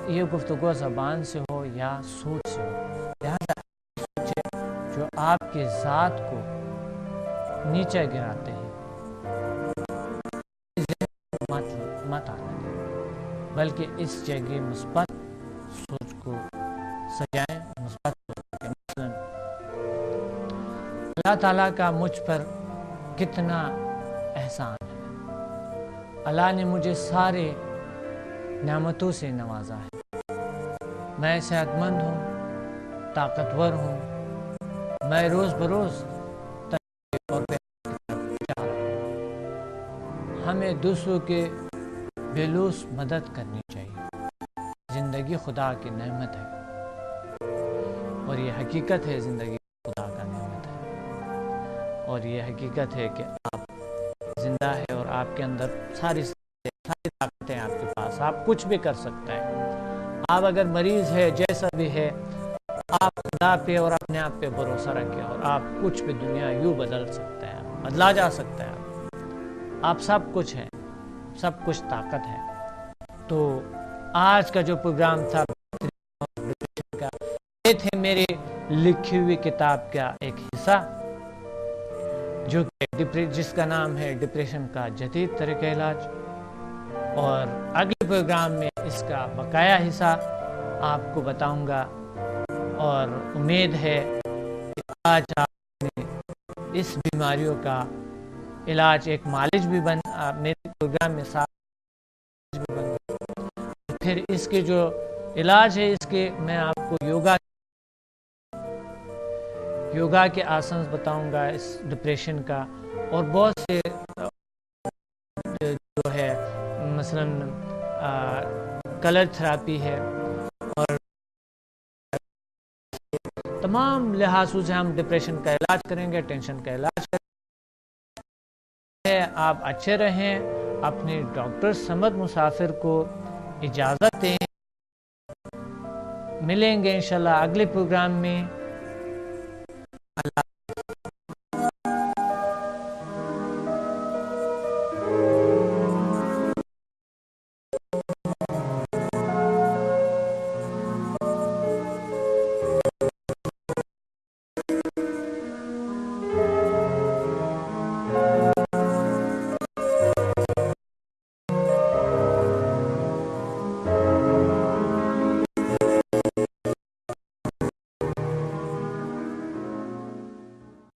یہ گفتگو زبان سے ہو یا سوچ سے ہو، لہذا سوچے جو آپ کے ذات کو نیچے گراتے ہیں مت آنے دیں، بلکہ اس جگہ مثبت سوچ کو سجائیں. مثبت سوچ کے مثلاً اللہ تعالیٰ کا مجھ پر کتنا احسان ہے، اللہ نے مجھے سارے نعمتوں سے نوازا ہے. میں صحت مند ہوں، طاقتور ہوں، میں روز بروز ترقی اور جا رہا ہوں. ہمیں دوسروں کے بے لوث مدد کرنی چاہیے. زندگی خدا کی نعمت ہے، اور یہ حقیقت ہے زندگی خدا کا نعمت ہے، اور یہ حقیقت ہے کہ آپ زندہ ہے اور آپ کے اندر ساری طاقتیں آپ کے پاس، آپ کچھ بھی کر سکتے ہیں. آپ اگر مریض ہے جیسا بھی ہے، آپ خدا پہ اور اپنے آپ پہ بھروسہ رکھیں اور آپ کچھ بھی دنیا یوں بدل سکتے ہیں، بدلا جا سکتا ہے. آپ سب کچھ ہیں، سب کچھ طاقت ہے. تو آج کا جو پروگرام تھا یہ تھے میری لکھی ہوئی کتاب کا ایک حصہ، جو کہ جس کا نام ہے ڈپریشن کا جدید طریقہ علاج. اور اگلے پروگرام میں اس کا بقایا حصہ آپ کو بتاؤں گا، اور امید ہے کہ آج آپ نے اس بیماریوں کا علاج ایک معالج بھی بن میرے پروگرام میں ساتھ بھی بن. پھر اس کے جو علاج ہے اس کے میں آپ کو یوگا کے آسنز بتاؤں گا اس ڈپریشن کا، اور بہت سے جو ہے مثلاً کلر تھراپی ہے، اور تمام لحاظوں سے ہم ڈپریشن کا علاج کریں گے، ٹینشن کا علاج کریں گے. آپ اچھے رہیں، اپنے ڈاکٹر سمد مسافر کو اجازت دیں. ملیں گے انشاءاللہ اگلے پروگرام میں. اللہ